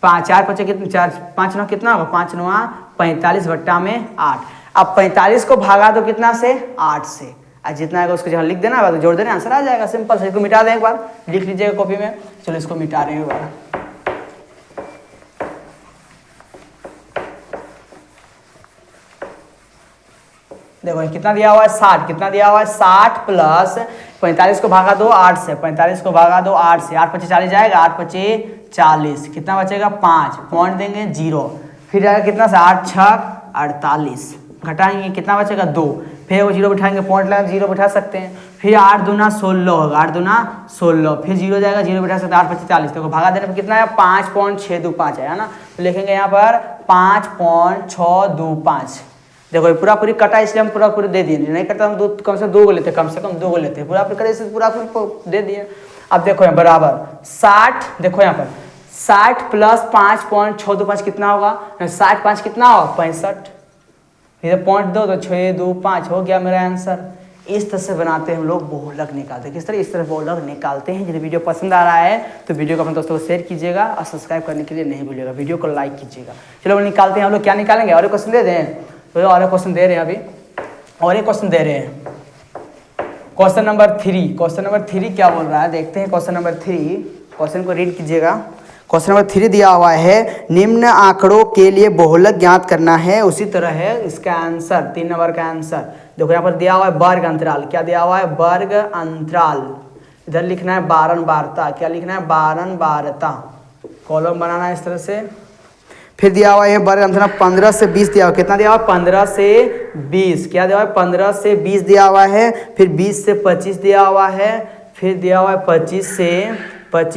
4 5 कितना 4 5 9 कितना होगा 5 9 45 बट्टा में 8। अब 45 को भागा दो कितना से 8 से, और जितना आएगा उसको जहाँ लिख देना तो जोड़ देना आंसर आ जाएगा, सिंपल से। इसको मिटा दें एक बार, लिख लीजिएगा कॉपी में। चलो इसको मिटा रहे हैं एक बार। देखो कितना दिया हुआ है 60, कितना दिया हुआ है 60 प्लस 45 को भागा दो 8 से, 45 को भागा दो 8 से, 8 5 40 जाएगा 8 5 40 कितना बचेगा 5, पॉइंट देंगे 0, फिर जाएगा कितना से 8 6 48 घटाएंगे कितना बचेगा 2, फिर वो 0 बिठाएंगे पॉइंट लगा 0 बिठा सकते हैं। फिर 8 दूना 16 होगा, 8 दूना 16, फिर 0 जाएगा 0 बिठा सकते हैं 8 5 40, देखो भागा देने पर कितना है 5.625 है ना। तो लिखेंगे यहाँ पर 5.625। देखो पूरा पूरी कटा इसलिए हम पूरा पूरी दे दिए, नहीं करता हम कम से 2 को लेते, कम से कम 2 को लेते, पूरा पूरी कटे पूरा पूरी दे दिए। अब देखो यहाँ बराबर 60, देखो यहाँ पर 60 प्लस 5.625 कितना होगा? 60 5 कितना होगा? 65। इधर पॉइंट दो तो 6 2 5 हो गया मेरा आंसर। इस तरह से बनाते हैं हम लोग बहुलक निकालते हैं। किस तरह? इस तरह बहुलक निकालते हैं। यदि वीडियो पसंद आ रहा है तो वीडियो को अपने दोस्तों को शेयर कीजिएगा और सब्सक्राइब करने के लिए नहीं भूलिएगा, वीडियो को लाइक कीजिएगा। चलो निकालते हैं हम लोग। क्या निकालेंगे? और एक क्वेश्चन दे दें तो और एक क्वेश्चन दे रहे हैं अभी, और एक क्वेश्चन दे रहे हैं। क्वेश्चन नंबर 3, क्वेश्चन नंबर 3 क्या बोल रहा है देखते हैं। क्वेश्चन नंबर 3, क्वेश्चन को रीड कीजिएगा। क्वेश्चन नंबर 3 दिया हुआ है, निम्न आंकड़ों के लिए बहुलक ज्ञात करना है। उसी तरह है इसका आंसर, 3 नंबर का आंसर। देखो यहाँ पर दिया हुआ है वर्ग अंतराल। क्या दिया हुआ है? वर्ग अंतराल। इधर लिखना है बारंबारता। क्या लिखना है? बारंबारता। कॉलम बनाना है इस तरह से। फिर दिया हुआ है वर्ग अंतराल 15 से 20 दिया हुआ। कितना दिया हुआ? 15 से 20। क्या दिया हुआ है? 15 से 20 दिया हुआ है। फिर 20 से 25 दिया हुआ है। फिर दिया हुआ है 25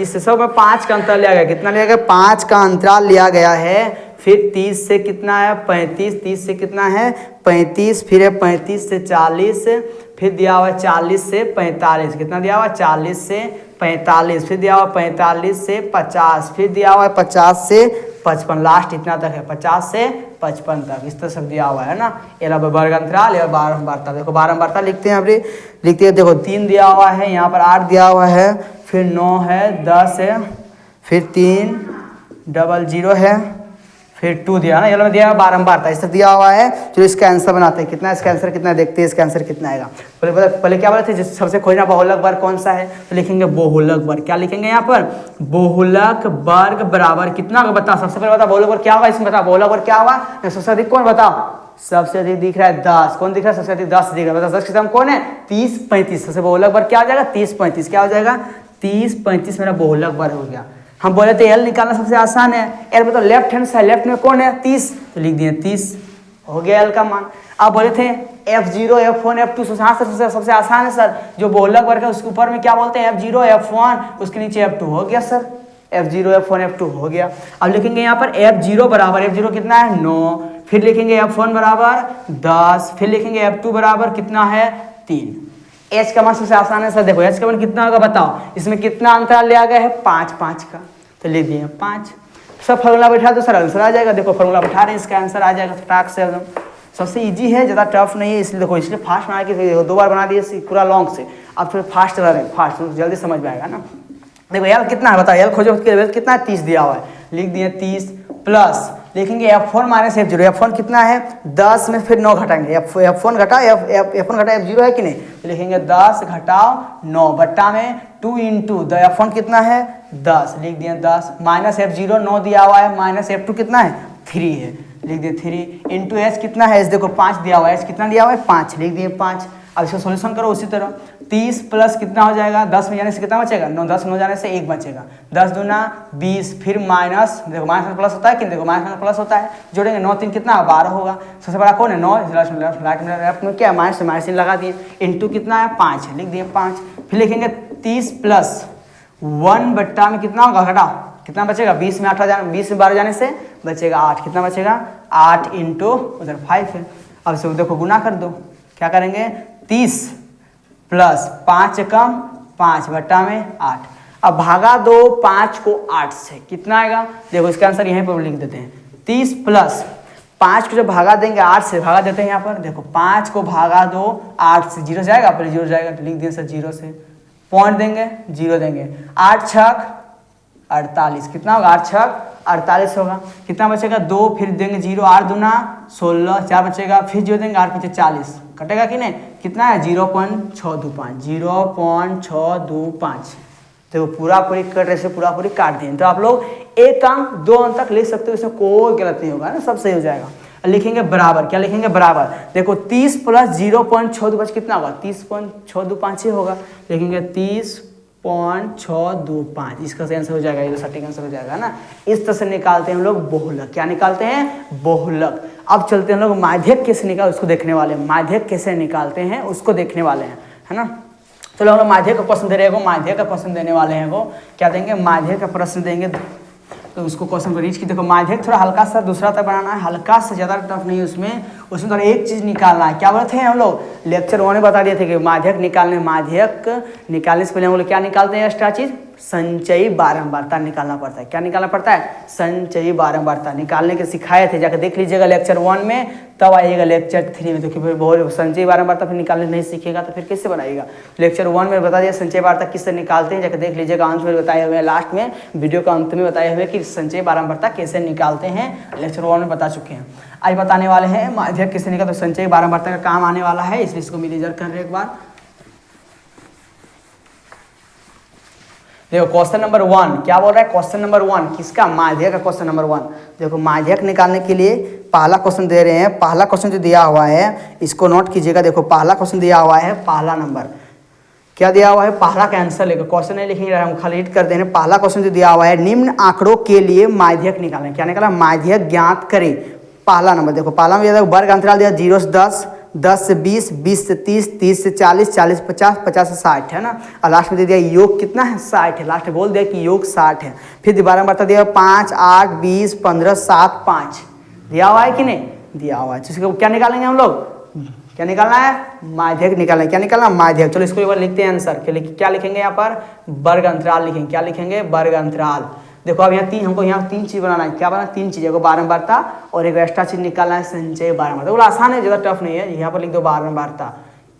से सब में 5 का अंतराल लिया गया। कितना लिया गया? 5 का अंतराल लिया गया है। फिर 30 से कितना है? 35। 30 से कितना है? 35। फिर है 35 से 40। फिर दिया हुआ 40 से 45। कितना दिया हुआ? 40 से 45। फिर दिया हुआ 45 से 50। फिर दिया हुआ 50 से 55। लास्ट इतना तक है, 50 से 55 तक। इस तरह सब दिया हुआ है ना। ये वर्ग अंतराल या बारंबारता। देखो बारंबारता लिखते हैं अभी, लिखते हैं। देखो 3 दिया हुआ है, यहाँ पर 8 दिया हुआ है, फिर 9 है, 10 है, फिर 3 डबल 0 है, फिर 2 दिया ना। ये लोग दिया बारंबारता, इस तरह दिया हुआ है। चलो इसका आंसर बनाते हैं। कितना इसका आंसर कितना देखते हैं इसका आंसर कितना आएगा। पहले क्या बोले थे? सबसे खोजना बहुलक वर्ग कौन सा है, तो लिखेंगे बहुलक वर्ग। क्या लिखेंगे यहाँ पर? बहुलक वर्ग बराबर कितना होगा बताओ। सबसे पहले बताओ बहुलक वर्ग क्या होगा इसमें, बताओ बहुलक वर्ग क्या होगा। सबसे अधिक कौन बताओ? सबसे अधिक दिख रहा है 10। कौन दिख रहा है? सबसे अधिक 10 दिख रहा है। बताओ 10 के साथ कौन है? 30 35। सबसे बहुलक वर्ग क्या हो जाएगा? 30 35। क्या हो जाएगा? 30 35 मेरा बहुलक वर्ग हो गया। हम बोले थे एल निकालना सबसे आसान है। एल बताओ लेफ्ट हैंड साइड, लेफ्ट में कौन है? 30, तो लिख दिए 30 हो गया एल का मान। आप बोले थे F0 F1 F2 सबसे आसान है सर। जो बहुलक वर्ग है उसके ऊपर में क्या बोलते हैं? F0 F1, उसके नीचे F2 हो गया सर। F0 F1 F2 हो गया। अब लिखेंगे यहाँ पर F0 बराबर, F0 कितना है? 9। फिर लिखेंगे F1 बराबर 10। फिर लिखेंगे F2 बराबर कितना है? 3। एच का मान सबसे आसान है सर। देखो एच का मान कितना होगा बताओ। इसमें कितना अंतराल लिया गया है? 5 5 का, तो लिख दिए 5। सब फॉर्मूला बैठा दो सर, आंसर आ जाएगा। देखो फॉर्मूला बैठा रहे हैं, इसका आंसर आ जाएगा फटाक से एकदम। सबसे इजी है, ज़्यादा टफ नहीं है। इसलिए देखो, इसलिए फास्ट बना के 2 बार बना दिए पूरा लॉन्ग से। अब फिर फास्ट कर रहे हैं, फास्ट जल्दी समझ में आएगा ना। देखो एल कितना है बताओ। एल खोजो कितना है? 30 दिया हुआ है, लिख दिए 30 प्लस लिखेंगे F1 माइनस F0। F1 कितना है? 10 में फिर 9 घटाएंगे। F1 घटा F1 घटा F0 है कि नहीं, तो लिखेंगे 10 घटाओ 9 बट्टा में 2 इंटू F1 कितना है? 10, लिख दिए 10 माइनस F0 9 दिया हुआ है, माइनस F2 कितना है? 3 है, लिख दिए 3 इंटू एच कितना है? देखो 5 दिया हुआ है, एच कितना दिया हुआ है? 5, लिख दिए 5। अब इसका सोल्यूशन करो उसी तरह। 30 प्लस कितना हो जाएगा? 10 में जाने से कितना बचेगा? 9, 10 में जाने से 1 बचेगा। 10 दूना 20, फिर माइनस, देखो माइनस प्लस होता है कि देखो माइनस प्लस होता है, जोड़ेंगे 9 3 कितना? 12 होगा। सबसे बड़ा कौन है? 9। लेफ्ट में क्या माइनस माइनस लगा दिए, इंटू कितना है? 5, लिख दिए 5। फिर लिखेंगे 30 प्लस 1 बट्टा में कितना होगा? घटाओ, कितना बचेगा? 20 में 12 जाने से बचेगा 8, कितना बचेगा? 8 इंटू उधर 5 है। अब से देखो गुना कर दो, क्या करेंगे? 30 प्लस 5 कम 5 बट्टा में 8। अब भागा दो 5 को 8 से, कितना आएगा? देखो इसका आंसर यहीं पर लिख देते हैं। 30 प्लस 5 को जब भागा देंगे 8 से, भागा देते हैं यहाँ पर। देखो 5 को भागा दो 8 से, 0 जाएगा, पर 0 जाएगा, तो लिख दिए सर 0 से। पॉइंट देंगे, 0 देंगे। 8 छक 48, कितना होगा? 8 छक 48 होगा। कितना बचेगा? 2, फिर देंगे 0, 8 दूना 16, 4 बचेगा, फिर 0 देंगे, 8 5 40, कटेगा कि नहीं? कितना है? 0.625, 0.625। तो पूरा पूरी कट रहे से पूरा पूरी काट दें। तो आप लोग एक अंक 2 अंक तक लिख सकते हो, इसमें कोई गलत नहीं होगा ना, सब सही हो जाएगा। लिखेंगे बराबर, क्या लिखेंगे? बराबर। देखो 30 प्लस 0.625 कितना होगा? 30.625 ही होगा। लिखेंगे 30.625, इसका आंसर हो जाएगा, ये सटीक आंसर हो जाएगा ना। इस तरह से निकालते हैं हम लोग बहुलक। क्या निकालते हैं? बहुलक। अब चलते हैं हम लोग माध्यक कैसे निकाल, उसको देखने वाले हैं। माध्यक कैसे निकालते हैं उसको देखने वाले हैं, है ना। चलो हम लोग माध्यक का प्रश्न दे रहे हैं, माध्यक का प्रश्न देने वाले हैं। वो क्या देंगे? माध्यक का प्रश्न देंगे, तो उसको क्वेश्चन को रीच की। देखो माध्यक थोड़ा हल्का सा दूसरा तक बनाना है, हल्का सा, ज़्यादा टफ नहीं है उसमें। उसमें तो एक चीज़ निकालना है। क्या बोले थे हम लोग लेक्चर 1 में बता दिए थे कि माध्यक निकालने से पहले हम लोग क्या निकालते हैं एक्स्ट्रा चीज़, संचयी बारंबारता निकालना पड़ता है। क्या निकालना पड़ता है, संचयी बारंबारता निकालने के सिखाए थे, जाकर देख लीजिएगा लेक्चर 1 में, तब आइएगा लेक्चर 3 में। तो फिर बहुत संचयी बारंबारता फिर निकालने नहीं सीखेगा तो फिर कैसे बनाएगा। लेक्चर 1 में बता दिया संचयी बारंबारता किससे निकालते हैं, जाकर देख लीजिएगा, अंत में बताए हुए हैं, लास्ट में वीडियो का अंत में बताए हुए कि संचयी बारंबारता कैसे निकालते हैं, लेक्चर 1 में बता चुके हैं। आज बताने वाले हैं माध्यक किससे निकालते, तो संचयी बारंबारता का काम आने वाला है, इसलिए इसको मिलीजर कर रहे हैं एक बार। देखो क्वेश्चन नंबर 1 क्या बोल रहा है, क्वेश्चन नंबर 1 किसका, माध्यक का क्वेश्चन नंबर 1। देखो माध्यक निकालने के लिए पहला क्वेश्चन दे रहे हैं, पहला क्वेश्चन जो दिया हुआ है इसको नोट कीजिएगा। देखो पहला क्वेश्चन दिया हुआ है, पहला नंबर क्या दिया हुआ है, पहला का आंसर लेकर क्वेश्चन नहीं लिखेंगे, हम खाली हिट कर देंगे। पहला क्वेश्चन जो दिया हुआ है, निम्न आंकड़ों के लिए माध्यक निकालें। क्या निकाला, माध्यक ज्ञात करें। पहला नंबर देखो, पहला में दिया वर्ग अंतराल दिया 0 से 10, 10 से 20, 20 से 30, 30 से 40, 40 से 50, 50 से 60 है ना। और लास्ट में दे दिया योग कितना है, 60 है। लास्ट में बोल दिया कि योग 60 है। फिर बारंबारता दिया 5, 8, 20, 15, 7, 5 दिया हुआ है कि नहीं, दिया हुआ है। इसको क्या निकालेंगे हम लोग, क्या निकालना है, माध्यक निकालना है। क्या निकालना, माध्यक। चलो इसको एक बार लिखते हैं आंसर, क्या लिखेंगे यहाँ पर, वर्ग अंतराल लिखेंगे। क्या लिखेंगे, वर्ग अंतराल। देखो अब यहाँ हमको यहाँ 3 चीज बनाना है। क्या बनाना, 3 चीज, एक बारंबारता और एक एक्स्ट्रा चीज निकालना है, संचय बारंबारता। बोला आसान है, ज़्यादा टफ नहीं है। यहाँ पर लिख दो बारंबारता,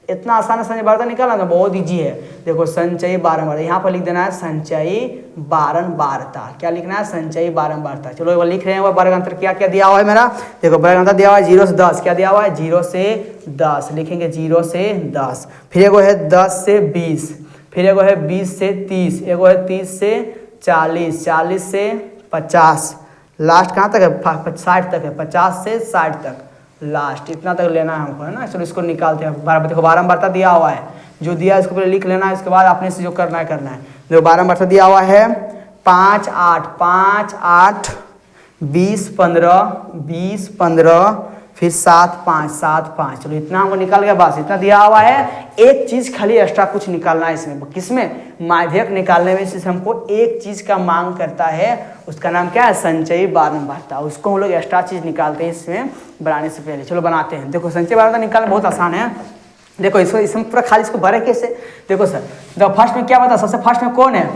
इतना आसान है संचय बारंबारता निकालना, तो बहुत ईजी है। देखो संचयी बारंबारता, यहाँ पर लिख देना है संचयी बारंबारता। क्या लिखना है, संचयी बारंबारता। चलो एक बार लिख रहे हैं, वर्ग अंतर क्या क्या दिया हुआ है मेरा। देखो वर्ग अंतर दिया हुआ है 0 से 10, क्या दिया हुआ है, 0 से 10 लिखेंगे, 0 से 10। फिर एगो है 10 से 20, फिर एगो है 20 से 30, एगो है 30 से 40, 40 से 50, लास्ट कहाँ तक है, 60 तक है, 50 से 60 तक लास्ट, इतना तक लेना है हमको, है ना। चलो इसको निकालते हैं। देखो बारंबारता दिया हुआ है, जो दिया है इसको पहले लिख लेना है, इसके बाद अपने से जो करना है करना है। देखो बारंबारता दिया हुआ है 5, 8, 5, 8, 20, 15, 20, 15, फिर 7, 5, 7, 5। चलो इतना हमको निकल गया, बस इतना दिया हुआ है। एक चीज खाली एक्स्ट्रा कुछ निकालना है इसमें, किसमें, माध्यक निकालने में से हमको एक चीज का मांग करता है, उसका नाम क्या है, संचयी बारंबारता। उसको हम लोग एक्स्ट्रा चीज निकालते हैं इसमें बनाने से पहले। चलो बनाते हैं। देखो संचयी बारंबारता निकालना बहुत आसान है। देखो इसको इसमें पूरा खाली इसको भरे कैसे, देखो सर, देखो फर्स्ट में क्या बता, सबसे फर्स्ट में कौन है,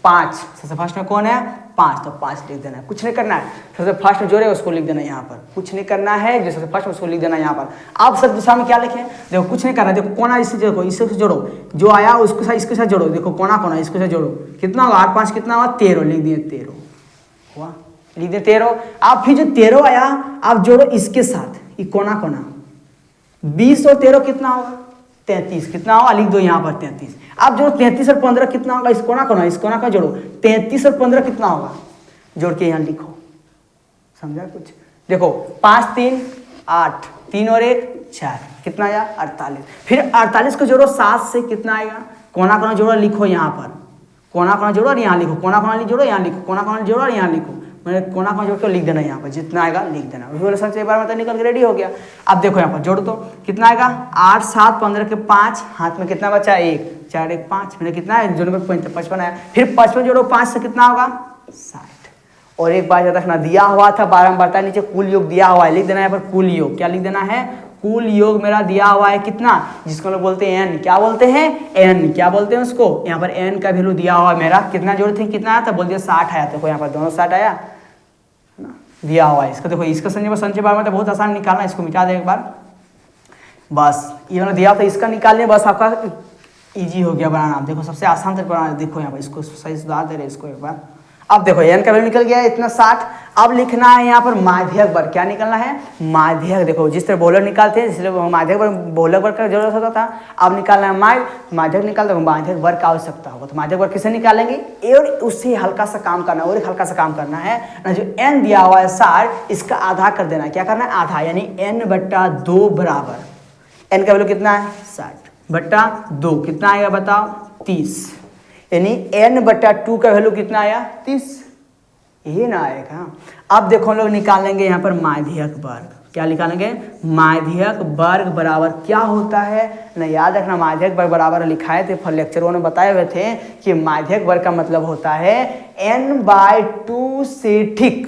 5, सबसे फर्स्ट में कौन है, 5, तो 5 लिख देना है, कुछ नहीं करना है। सबसे फर्स्ट में जो है उसको लिख देना है यहाँ पर, कुछ नहीं करना है, जो सबसे फर्स्ट में उसको लिख देना है यहाँ पर। अब सर दूसरा में क्या लिखें, देखो कुछ नहीं करना है। देखो कोना इससे देखो, इससे जोड़ो, जो आया उसके साथ इसके साथ जोड़ो। देखो कोना कोना इसके साथ जोड़ो, कितना होगा, 8, 5 कितना हुआ, 13 लिख दिए, 13 हुआ, लिख दिए 13। अब फिर जो 13 आया आप जोड़ो इसके साथ, ये कोना कोना, 20 और 13 कितना होगा, 33, कितना होगा, लिख दो यहाँ पर 33। अब जोड़ो 33 और 15 कितना होगा, इस कोना कोना, इस कोना का जोड़ो, 33 और 15 कितना होगा, जोड़ के यहाँ लिखो, समझा कुछ। देखो 5, 3, 8, 3 और 1, 4, कितना आया, 48। फिर 48 को जोड़ो 7 से, कितना आएगा, कोना कोना जोड़ो, लिखो यहाँ पर, कोना कोना जोड़ो और यहाँ लिखो, कोना कोना जोड़ो यहाँ लिखो, कोना कोना जोड़ो और यहाँ लिखो, मैंने कोना कोना जोड़ के लिख देना यहाँ पर, जितना आएगा लिख देना। उसी वाले संचय बारंबारता निकल के रेडी हो गया। अब देखो यहाँ पर जोड़ दो, कितना आएगा, 8, 7, 15 के 5, हाथ में कितना बचा, 1, 4, 1, 5, मैंने कितना है, जोड़ने पर 55 आया। फिर 55 जोड़ो 5 से, कितना होगा, 60। और एक बात याद रखना, दिया हुआ था बारंबारता, नीचे कुल योग दिया हुआ है, लिख देना है यहाँ पर कुल योग। क्या लिख देना है, कुल योग मेरा दिया हुआ है कितना, जिसको लोग बोलते हैं एन। क्या बोलते हैं, एन। क्या बोलते हैं उसको, यहाँ पर एन का वैल्यू दिया हुआ है मेरा, कितना जोड़े थे, कितना आया था, बोल दिया 60 आया। देखो यहाँ पर दोनों 60 आया ना, दिया हुआ है इसका। देखो इसका संचय बारंबारता बहुत आसान निकालना, इसको मिटा दे एक बार, बस ये मैंने दिया था, इसका निकालने बस आपका इजी हो गया बनाना। देखो सबसे आसान तरीका बनाना, देखो यहाँ पर इसको सही सुधार दे रहे इसको एक बार। अब देखो एन का वैल्यू निकल गया इतना 60। अब लिखना है यहाँ पर माध्यक वर्ग। क्या निकलना है, माध्यक। देखो जिस तरह बोलर निकालते हैं इसलिए माध्यक वर्ग, बोलर वर्ग का जरूरत होता था, अब निकालना है माध्यक निकालते माध्यक वर्ग का आवश्यकता होगा। तो माध्यक वर्ग किसे निकालेंगे, और उससे हल्का सा काम करना, और एक हल्का सा काम करना है ना, जो एन दिया हुआ है 60, इसका आधा कर देना है। क्या करना है, आधा, यानी n/2 बराबर, एन का वैल्यू कितना है, 60/2, कितना आएगा बताओ, 30, यानी n/2 का वैल्यू कितना आया, 30, यही ना आएगा। अब देखो हम लोग निकालेंगे यहाँ पर माध्यक वर्ग। क्या निकालेंगे, माध्यक वर्ग बराबर क्या होता है ना, याद रखना, माध्यक वर्ग बराबर लिखाए थे लेक्चर 1 में, बताए हुए थे कि माध्यक वर्ग का मतलब होता है n/2 से ठीक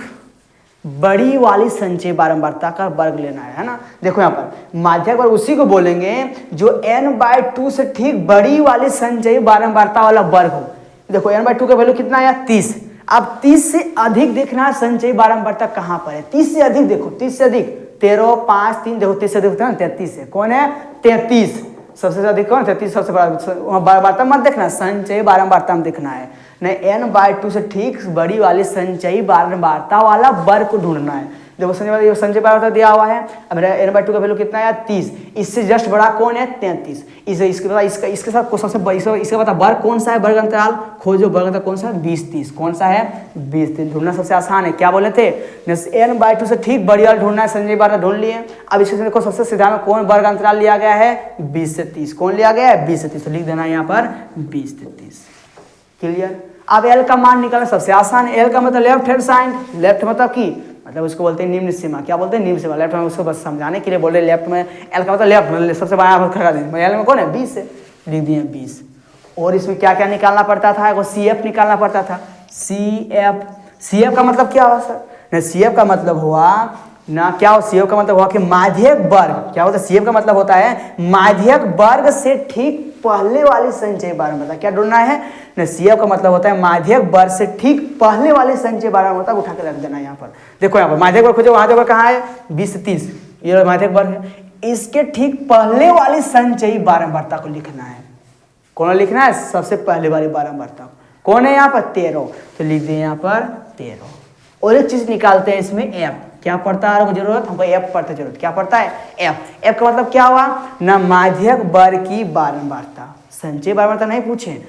बड़ी वाली संचयी बारंबारता का वर्ग लेना है ना। देखो यहाँ पर माध्यक वर्ग उसी को बोलेंगे जो n/2 से ठीक बड़ी वाली संचयी बारंबारता वाला वर्ग हो। देखो n/2 का वैल्यू कितना आया 30। अब 30 से अधिक देखना है संचयी बारंबारता कहाँ पर है। 30 से अधिक देखो, 30 से अधिक 13, 5, 3 देखो 30 से अधिक होता है 33 है। कौन है 33, सबसे अधिक कौन 33 सबसे बड़ा। बारंबारता मत देखना, संचयी बारंबारता में देखना है नहीं, n/2 से ठीक बड़ी वाली संचयी बारंबारता वाला वर्ग को ढूंढना है। देखो संचयी बारंबारता दिया हुआ है। अब मेरा n/2 का वैल्यू कितना है 30, इससे जस्ट बड़ा कौन है 33। इसके साथ सबसे इसके बाद वर्ग कौन सा है, वर्ग अंतराल खोजो, वर्ग अंतराल कौन सा है 20, 30। कौन सा है 20, 30 ढूंढना सबसे आसान है। क्या बोले थे n/2 से ठीक बड़ी वाला ढूंढना है, संचयी बारंबारता ढूंढ लिए। अब इसके देखो सबसे सीधा में कौन वर्ग अंतराल लिया गया है 20 से 30। कौन लिया गया है 20 से 30, तो लिख देना है यहाँ पर 20 से 30। क्लियर। अब L का मान निकालना सबसे आसान है। L का मतलब लेफ्ट हैंड साइड, लेफ्ट मतलब की मतलब उसको बोलते हैं निम्न सीमा। क्या बोलते हैं निम्न सीमा, लेफ्ट में उसको बस समझाने के लिए बोल रहे लेफ्ट में। L का मतलब लेफ्ट मतलब सबसे बायां खड़ा दें। L में कौन है 20 से लिख दिए 20। और इसमें क्या क्या निकालना पड़ता था, वो CF निकालना पड़ता था। CF का मतलब क्या हुआ सर ना, CF का मतलब हुआ ना क्या हो, CF का मतलब हुआ कि माध्यक वर्ग। क्या होता है CF का मतलब होता है माध्यक वर्ग से ठीक पहले वाली संचयी बारंबारता। क्या ढूंढना है ना, CF का मतलब होता है माध्यक वर्ग से ठीक पहले वाली संचयी बारंबारता उठा के रख देना। यहाँ पर देखो, यहाँ पर माध्यक वर्ग खोजो, माध्यक वर्ग कहाँ है 20 से 30, ये माध्यक वर्ग है। इसके ठीक पहले वाली संचयी बारंबारता को लिखना है। कौन लिखना है, सबसे पहले वाली बारंबारता कौन है यहाँ पर 13, तो लिख दिए यहाँ पर 13। और एक चीज निकालते हैं इसमें F। क्या पड़ता है जरूरत, हमको F पड़ता है जरूरत। क्या पड़ता है F का मतलब क्या हुआ ना, माध्यक वर्ग की बारंबारता। संचयी बारंबारता नहीं पूछे,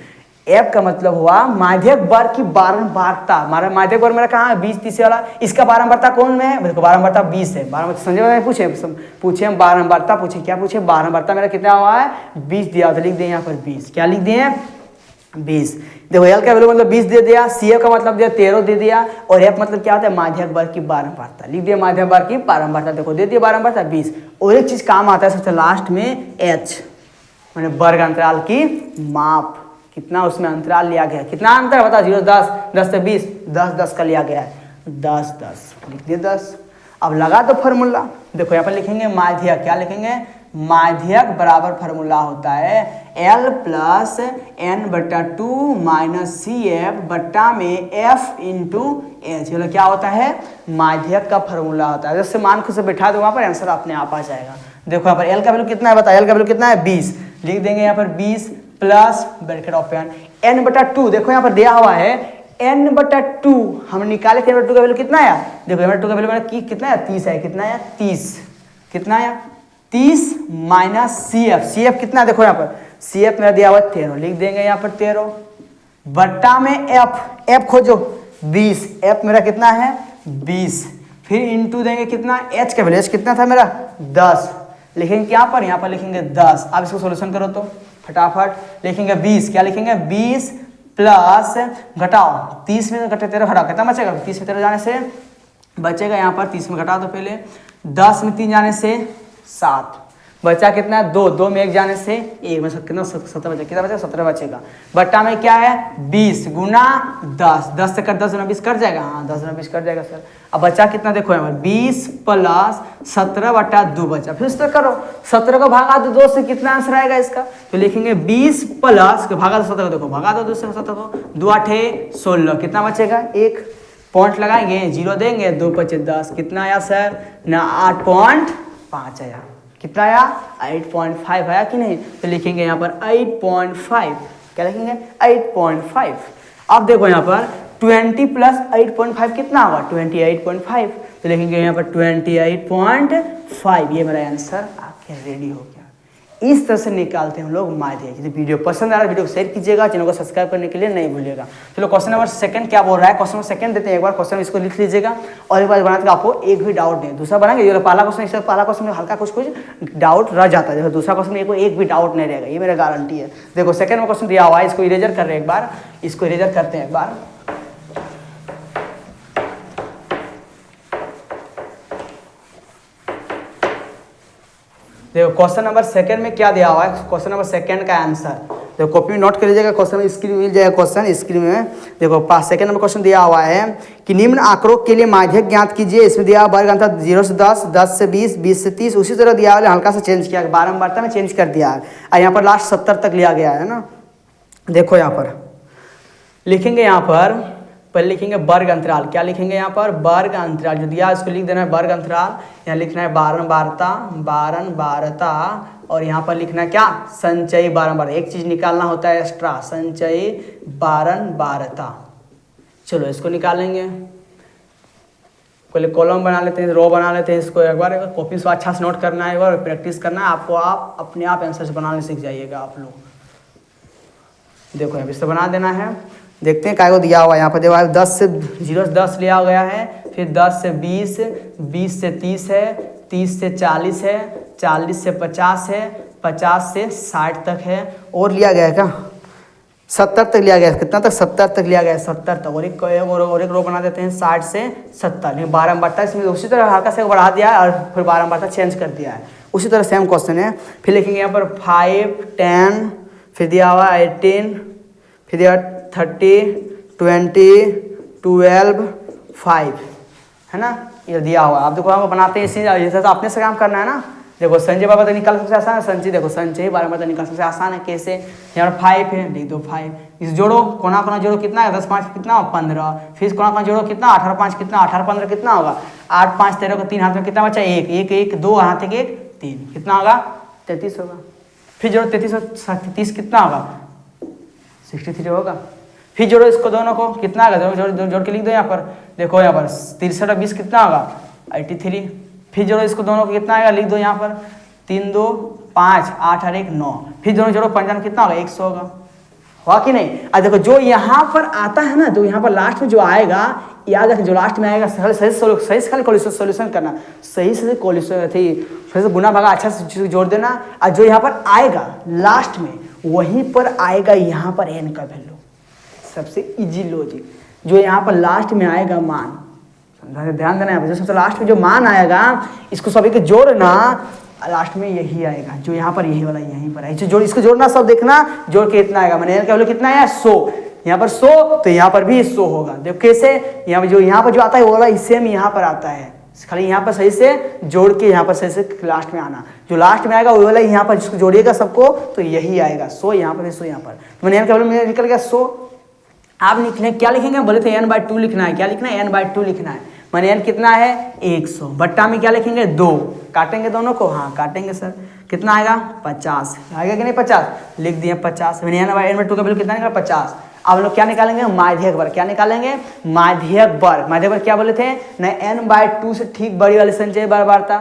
F का मतलब हुआ माध्यक वर्ग की बारंबारता। हमारा माध्यक वर्ग मेरा कहाँ है 20, 30 वाला, इसका बारंबारता कौन में है, देखो बारंबारता 20 है। बारंबारता संचयी बारंबारता पूछे हम बारंबारता पूछे, क्या पूछे बारंबारता मेरा कितना हुआ है 20 दिया, तो लिख दिए यहाँ पर 20। क्या लिख दिए 20। देखो L का वैल्यू मतलब 20 दे दिया, CF का मतलब दिया 13 दे दिया, और F मतलब क्या होता है माध्यक वर्ग की बारंबारता। लिख दिया माध्यक वर्ग की बारंबारता, देखो दे दिया बारंबारता 20। और एक चीज काम आता है सबसे लास्ट में H, मैंने वर्ग अंतराल की माप। कितना उसमें अंतराल लिया गया, कितना अंतर बता 0 10, 10 से 20, 10 10 का लिया गया है 10 10, लिख दिए 10। अब लगा दो फॉर्मूला। देखो यहाँ पर लिखेंगे माध्यक, क्या लिखेंगे माध्यक बराबर फार्मूला होता है L plus n/2 minus CF बट्टा में F इंटू H। मतलब क्या होता है माध्यक का फार्मूला होता है। जैसे मान खुद से बैठा दो वहाँ पर आंसर अपने आप आ जाएगा। देखो यहाँ पर L का वैल्यू कितना है बताया, L का वैल्यू कितना है 20, लिख देंगे यहाँ पर 20 प्लस ब्रैकेट ओपन n/2। देखो यहाँ पर दिया हुआ है n/2, हम निकाले थे n/2 का वैल्यू कितना है, देखो n/2 का वैल्यू कितना है 30 है। कितना है 30, कितना है 30 माइनस CF कितना है, देखो यहाँ पर CF मेरा दिया हुआ 13, लिख देंगे यहाँ पर 13 बट्टा में F खोजो 20, F मेरा कितना है 20, फिर इंटू देंगे कितना H का वैल्यू, H कितना था मेरा 10, लिखेंगे यहाँ पर लिखेंगे 10। अब इसको सोल्यूशन करो तो फटाफट लिखेंगे 20, क्या लिखेंगे 20 प्लस घटाओ 30 में घटे 13 घटाओ कितना बचेगा, 30 में 13 जाने से बचेगा यहाँ पर 30 में घटा दो पहले, 10 में 3 जाने से 7, बचा कितना 2 में 1 जाने से 1 में कितना 17 बचेगा, कितना बचेगा 17 बचेगा। बट्टा में क्या है 20 गुना 10 से कर 10 गुना 20 कट जाएगा, हाँ 10 गुना 20 कट जाएगा सर। अब बचा कितना देखो यहाँ पर 20 प्लस 17 बटा 2 बचा, फिर इस तरह करो 17 को भागा दो 2 से, कितना आंसर आएगा इसका, तो लिखेंगे 20 प्लस भागा दो 17 को, देखो भागा दो 2 से 17 को, 2 8 16, कितना बचेगा 1 पॉइंट लगाएंगे 0 देंगे 2 5 10, कितना आया सर ना 8.5 आया। कितना आया 8.5 आया कि नहीं, तो लिखेंगे यहाँ पर 8.5, क्या लिखेंगे 8.5। अब देखो यहाँ पर 20 प्लस 8.5 कितना होगा 28.5, तो लिखेंगे यहाँ पर 28.5, ये मेरा आंसर आपके रेडी हो गया। इस तरह से निकालते हैं हम लोग माध्यक। यदि वीडियो पसंद आ रहा है वीडियो को शेयर कीजिएगा, चैनल को सब्सक्राइब करने के लिए नहीं भूलिएगा। चलो क्वेश्चन नंबर 2 क्या बोल रहा है, क्वेश्चन नंबर 2 देते हैं, एक बार क्वेश्चन इसको लिख लीजिएगा और एक बार बनाते आपको एक भी डाउट नहीं, दूसरा बनाएंगे ये पहला क्वेश्चन, इससे पहला क्वेश्चन में हल्का कुछ डाउट रह जाता है, दूसरा क्वेश्चन में एक भी डाउट नहीं रहेगा, ये मेरा गारंटी है। देखो सेकंड में क्वेश्चन दिया हुआ है, इसको इरेजर कर रहे हैं एक बार, इसको इरेजर करते हैं एक बार। देखो क्वेश्चन नंबर 2 में क्या दिया हुआ है, क्वेश्चन नंबर 2 का आंसर देखो कॉपी में नोट कर लीजिएगा, क्वेश्चन स्क्रीन में मिल जाएगा, क्वेश्चन स्क्रीन में देखो 5 नंबर क्वेश्चन दिया हुआ है कि निम्न आंकड़ों के लिए माध्यक ज्ञात कीजिए। इसमें दिया वर्ग अंतर 0 से 10, 10 से 20, 20 से 30, उसी तरह दिया हुआ हल्का सा चेंज किया, बारंबारता में चेंज कर दिया है और यहाँ पर लास्ट 70 तक लिया गया है ना। देखो यहाँ पर लिखेंगे, यहाँ पर पहले लिखेंगे वर्ग अंतराल, क्या लिखेंगे यहाँ पर वर्ग अंतराल जो दिया है इसको लिख देना है वर्ग अंतराल, यहाँ लिखना है बारंबारता और यहाँ पर लिखना है क्या संचयी बारंबारता। एक चीज निकालना होता है एक्स्ट्रा, संचयी बारंबारता। चलो इसको निकालेंगे, पहले कॉलम बना लेते हैं, रो बना लेते हैं। इसको एक बार कॉपी से अच्छा से नोट करना है, एक बार प्रैक्टिस करना है आपको, आप अपने आप आंसर बनाने सीख जाइएगा आप लोग। देखो यहाँ इससे बना देना है, देखते हैं क्या को दिया हुआ है यहाँ पर। देखो 10 से 0 से 10 लिया गया है, फिर 10 से 20, 20 से 30 है, 30 से 40 है, 40 से 50 है, 50 से 60 तक है, और लिया गया है क्या 70 तक लिया गया है। कितना तक 70 तक लिया गया है, 70 तक। और एक रो बना देते हैं 60 से 70, बारंबारता इसमें उसी तरह हल्का से बढ़ा दिया है और फिर बारंबारता चेंज कर दिया है। उसी तरह सेम क्वेश्चन है। फिर लिखेंगे यहाँ पर 5, 10, फिर दिया हुआ 18, फिर दिया 30, 20, 12, 5 है ना, ये दिया हुआ। आप देखो हम बनाते हैं इसी जैसे तो अपने से काम करना है ना। देखो संचय बारंबारता निकाल सबसे आसान है, संचय देखो संचय बारंबारता निकाल सबसे आसान है। कैसे, यहाँ पर 5 है, लिख दो 5, इस जोड़ो कोना कोना जोड़ो कितना है 10 5 कितना 15, फिर कोना कोना जोड़ो कितना 18 5 कितना 18 15 कितना होगा 8 5 13 को 3 हाथ में कितना बचा 1 1 1 2 हाथ एक 1 3 कितना होगा 33 होगा। फिर जोड़ो 33 और 30 कितना होगा 63 होगा। फिर जोड़ो इसको दोनों को कितना होगा, जोड़ के लिख दो यहाँ पर। देखो यहाँ पर 63 और 20 कितना होगा 83। फिर जोड़ो इसको दोनों को कितना आएगा, लिख दो यहाँ पर 3 2 5 8 और 1 9। फिर दोनों जोड़ो पंजाब कितना होगा 100 होगा कि नहीं। और देखो जो यहाँ पर आता है ना, जो यहाँ पर लास्ट में जो आएगा, याद रखें जो लास्ट में आएगा सही से सोल्यूशन करना, सही से गुना भागा अच्छा से जोड़ देना। और जो यहाँ पर आएगा लास्ट में वहीं पर आएगा यहाँ पर एन का वैल्यू, सबसे इजी लॉजिक। जो यहाँ पर लास्ट में आएगा मान, ध्यान देना है, जो सबसे लास्ट में जो मान आएगा इसको सभी के जोड़ना, लास्ट में यही आएगा जो यहाँ पर, यही वाला यहीं पर है। जोड़ इसको जोड़ना, सब देखना जोड़ के इतना आएगा, मैंने क्या बोला कितना है 100, यहाँ पर 100 तो यहाँ पर भी 100 होगा। देखो कैसे, यहाँ पर जो आता है वो वाला सेम यहाँ पर आता है, खाली यहाँ पर सही से जोड़ के यहाँ पर सही से लास्ट में आना। जो लास्ट में आएगा वो वाला यहाँ पर जिसको जोड़िएगा सबको तो यही आएगा 100 यहाँ पर 100 यहाँ पर। तो मैंने क्या बोला निकल गया 100। आप लिखने क्या लिखेंगे, बोले थे n/2 लिखना है, क्या लिखना है n/2 लिखना है। मैंने n कितना है 100, बट्टा में क्या लिखेंगे 2, काटेंगे दोनों को, हाँ काटेंगे सर, कितना आएगा 50 आएगा कि नहीं 50, लिख दिए 50। मैंने n/2 का वैल्यू कितना निकाला 50। अब हम लोग क्या निकालेंगे माध्यक वर्ग, क्या निकालेंगे माध्यक वर्ग। माध्यक वर्ग क्या बोले थे नहीं n/2 से ठीक बड़ी वाली संचय बारंबारता,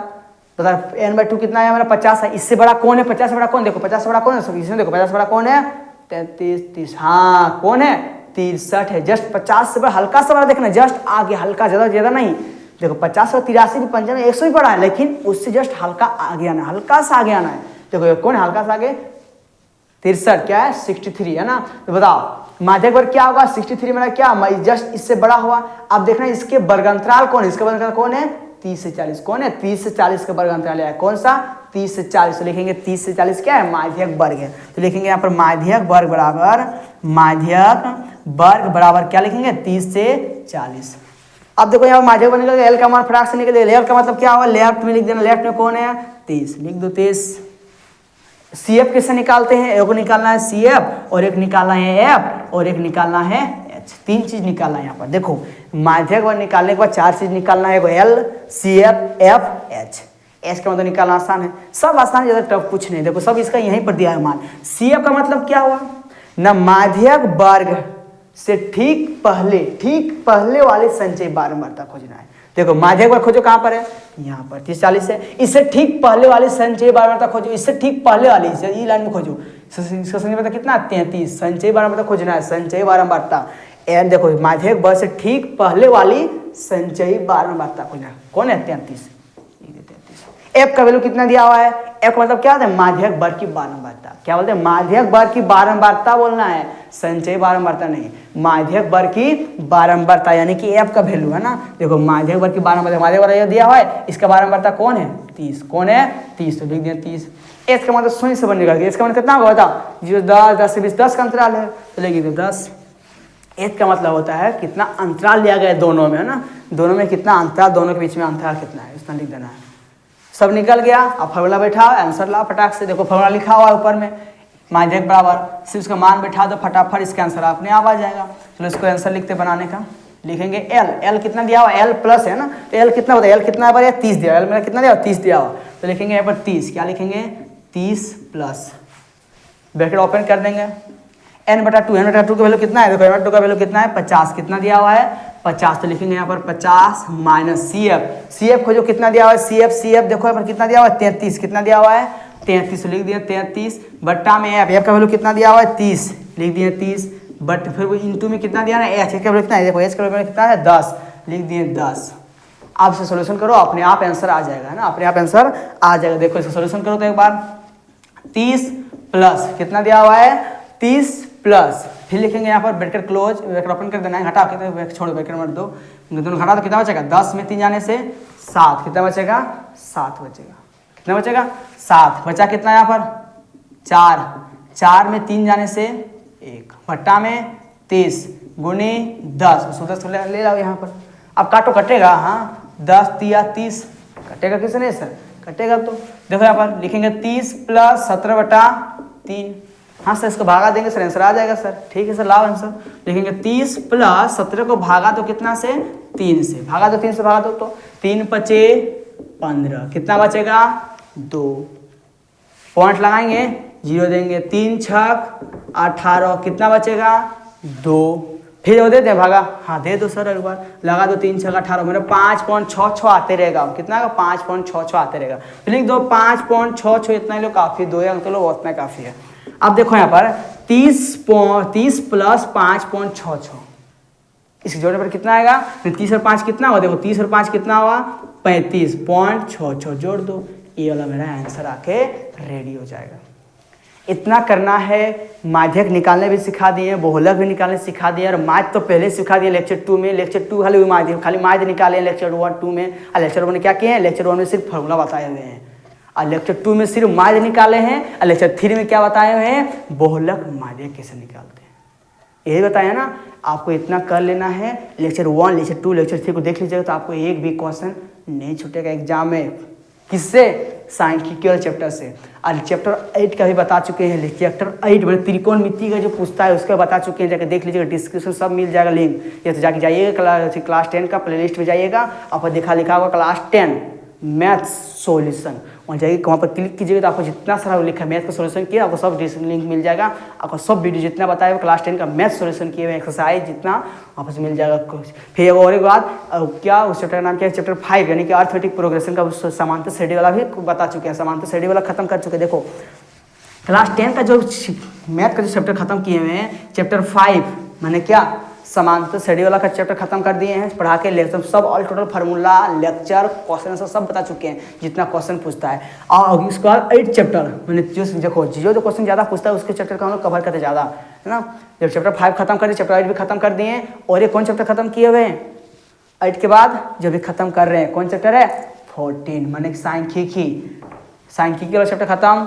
बता n/2 कितना है हमारा 50 है। इससे बड़ा कौन है 50 से बड़ा कौन, देखो 50 से बड़ा कौन है, इसमें देखो 50 से बड़ा कौन है 33 30, हाँ कौन है 63 है। जस्ट 50 से बड़ा हल्का सा बड़ा देखना, जस्ट आगे हल्का, ज्यादा नहीं। देखो 50 और 83 भी 95 100 ही पड़ा है, लेकिन उससे जस्ट हल्का आगे आना, हल्का सा आगे आना है। देखो ये कौन है हल्का सा आगे 63, क्या है 63 है ना। तो बताओ माध्यक वर्ग क्या होगा 63 मेरा क्या जस्ट इससे बड़ा हुआ। अब देखना इसके वर्गांतराल कौन है, इसका वर्गांतराल कौन है 30 से 40, कौन है 30 से 40 का वर्गांतराल है, कौन सा 30 से 40। तो लिखेंगे 30 से 40 क्या है माध्यक वर्ग है। तो लिखेंगे यहाँ पर माध्यक वर्ग बराबर, माध्यक वर्ग बराबर क्या लिखेंगे 30 से 40। अब देखो यहाँ माध्यक वर्ग निकल गया, एल का मान फटाक से निकल गया। एल का मतलब क्या हुआ, लेफ्ट में लिख देना, लेफ्ट में कौन है 30, लिख दो 30। CF कैसे निकालते हैं, एक निकालना है CF और एक निकालना है F और एक निकालना है H, 3 चीज निकालना है यहाँ पर। देखो माध्यक वर्ग निकालने के बाद 4 चीज निकालना है, L CF F H। H का मतलब निकालना आसान है, सब आसान है, ज्यादा टफ कुछ नहीं। देखो सब इसका यहीं पर दिया है मान। CF का मतलब क्या हुआ ना, माध्यक वर्ग से ठीक पहले वाले संचय बारंबारता खोजना है। देखो माध्यक वर्ग खोजो कहाँ पर है, यहाँ पर 30 40 है। इससे ठीक पहले वाली संचय बारंबारता खोजो, इससे ठीक पहले वाली ई लाइन में खोजो। इसका संचय बारंबारता कितना 33, संचय बारंबारता खोजना है, संचय बारंबारता। एंड देखो माध्यक वर्ग से ठीक पहले वाली संचय बारंबारता खोजना है, कौन है 33। F का वैल्यू कितना दिया हुआ है, F का मतलब क्या होता है माध्यक वर्ग की बारंबारता। क्या बोलते हैं माध्यक वर्ग की बारंबारता बोलना है, संचय बारंबारता नहीं, माध्यक वर्ग की बारंबारता यानी कि F का वैल्यू है ना। देखो माध्यक वर्ग की बारंबारता, माध्यक वर्ग दिया हुआ है, इसका बारंबारता कौन है 30, कौन है 30, तो लिख दिया 30। एच का मतलब शून्य से बनेगा, इसका मतलब कितना होगा बताओ, 0 10 10 से 20 10 का अंतराल है, तो लिख दो 10। एच का मतलब होता है कितना अंतराल लिया गया है दोनों में, है ना, दोनों में कितना अंतराल, दोनों के बीच में अंतराल कितना है, इतना लिख देना है। सब निकल गया, अब फार्मूला बैठाओ, आंसर लाओ फटाक से। देखो फार्मूला लिखा हुआ है ऊपर में, माध्यक बराबर, सिर्फ इसका मान बैठा दो फटाफट, इसका आंसर अपने आप आ जाएगा। चलो इसको आंसर लिखते बनाने का, लिखेंगे एल, एल कितना दिया हुआ, एल प्लस है ना, तो एल कितना होता है, एल कितना है, 30 दिया, एल मेरा कितना दिया, 30 दिया हुआ, तो लिखेंगे यहाँ पर 30, क्या लिखेंगे 30 प्लस, ब्रैकेट ओपन कर देंगे, n/2, n/2 का वैल्यू कितना है, देखो n/2 का वैल्यू कितना है 50, कितना दिया हुआ है 50, तो लिखेंगे यहाँ पर 50 माइनस CF खोजो कितना दिया हुआ है, CF देखो यहाँ पर कितना दिया हुआ है 33, कितना दिया हुआ है 33, लिख दिया 33 बट्टा में F का वैल्यू कितना दिया हुआ है 30, लिख दिए 30 बट फिर वो इंटू में कितना दिया ना H का वैल्यू कितना है, देखो H का वैल्यू कितना है 10, लिख दिए 10। आप इसे सोल्यूशन करो, अपने आप आंसर आ जाएगा, है ना, अपने आप आंसर आ जाएगा। देखो इसका सोल्यूशन करो तो एक बार 30 प्लस कितना दिया हुआ है 30 प्लस, फिर लिखेंगे यहाँ पर ब्रैकेट क्लोज, ब्रैकेट ओपन कर देना है, हटा के छोड़ो ब्रैकेट मत दो, दोनों घटा तो कितना बचेगा 10 में 3 जाने से 7, कितना बचेगा 7 बचेगा, कितना बचेगा 7 बचा, कितना यहाँ पर 4 में 3 जाने से 1 भट्टा में 30 गुने 10, 10 ले लाओ यहाँ पर, अब काटो कटेगा, हाँ 10 तिया 30 कटेगा, किसने नहीं सर कटेगा, तो देखो यहाँ पर लिखेंगे 30 प्लस 17/3, हाँ सर इसको भागा देंगे सर आंसर आ जाएगा सर, ठीक है सर लाओ आंसर, लिखेंगे 30 प्लस 17 को भागा दो कितना से 3 से, भागा दो 3 से भागा दो, तो 3 बचे 15, कितना बचेगा 2, पॉइंट लगाएंगे 0 देंगे, 3 छक 18, कितना बचेगा 2, फिर वो दे दे भागा, हाँ दे दो सर एक बार, लगा दो 3 छक 18, मेरा 5.66 आते रहेगा, कितना का 5.66 आते रहेगा, फिर लिख दो 5.66, इतना ही लो काफी, 2 अंक लो उतना काफी है। अब देखो यहाँ पर 30 प्लस 5.66, इसके जोड़ने पर कितना आएगा, 30 और 5 कितना हुआ, देखो 30 और 5 कितना हुआ 35.66, जोड़ दो, ये वाला मेरा आंसर आके रेडी हो जाएगा। इतना करना है, माध्यक निकालने भी सिखा दिए, बहुलक भी निकालने सिखा दिए, और माध्य तो पहले सिखा दिए लेक्चर 2 में, लेक्चर 2 खाली माध्य निकाले लेक्चर 1 2 में, और लेक्चर 1 में क्या किए हैं, लेक्चर 1 में सिर्फ फॉर्मूला बताए हुए हैं, और लेक्चर 2 में सिर्फ माध्य निकाले हैं, और लेक्चर 3 में क्या बताए हुए हैं, बहुलक माध्य कैसे निकालते हैं, यही बताया ना। आपको इतना कर लेना है, लेक्चर 1 लेक्चर 2 लेक्चर 3 को देख लीजिएगा, तो आपको एक भी क्वेश्चन नहीं छूटेगा एग्जाम में, किससे, सांख्यिकीय चैप्टर से। और चैप्टर 8 का भी बता चुके हैं, चैप्टर 8 में त्रिकोणमिति का जो पूछता है उसका बता चुके हैं, जाके देख लीजिएगा, डिस्क्रिप्शन सब मिल जाएगा लिंक, या तो जाके जाइएगा क्लास 10 का प्लेलिस्ट में जाइएगा, आपको लिखा होगा क्लास 10 मैथ्स सॉल्यूशन, वहाँ जाइए, वहाँ पर क्लिक कीजिएगा तो आपको जितना सारा लिखा है मैथ का सॉल्यूशन किया, आपको सब लिंक मिल जाएगा, आपको सब वीडियो जितना बताया क्लास 10 का मैथ सॉल्यूशन किए हुए एक्सरसाइज जितना वहाँ पर मिल जाएगा। फिर और एक बात, क्या उस चैप्टर का नाम क्या है, चैप्टर 5 यानी कि अर्थमेटिक प्रोग्रेशन का समांतर श्रेणी वाला भी बता चुके हैं, समांतर श्रेणी वाला खत्म कर चुके हैं। देखो क्लास 10 का जो मैथ का जो चैप्टर खत्म किए हुए हैं, चैप्टर 5 मैंने क्या समांतर श्रेणी वाला का चैप्टर खत्म कर दिए हैं, पढ़ा के लेक्चर सब all total formula lecture question सब बता चुके हैं, जितना क्वेश्चन पूछता है। और उसके बाद 8 चैप्टर मैंने जो देखो जो क्वेश्चन ज़्यादा पूछता है उसके चैप्टर का हम लोग कवर करते ज़्यादा, है ना। जब चैप्टर 5 खत्म कर दिए, चैप्टर 8 भी खत्म कर दिए, और ये कौन चैप्टर खत्म किए हुए हैं 8 के बाद जो भी खत्म कर रहे हैं, कौन चैप्टर है 14 मैंने सांख्यिकी वाला चैप्टर खत्म,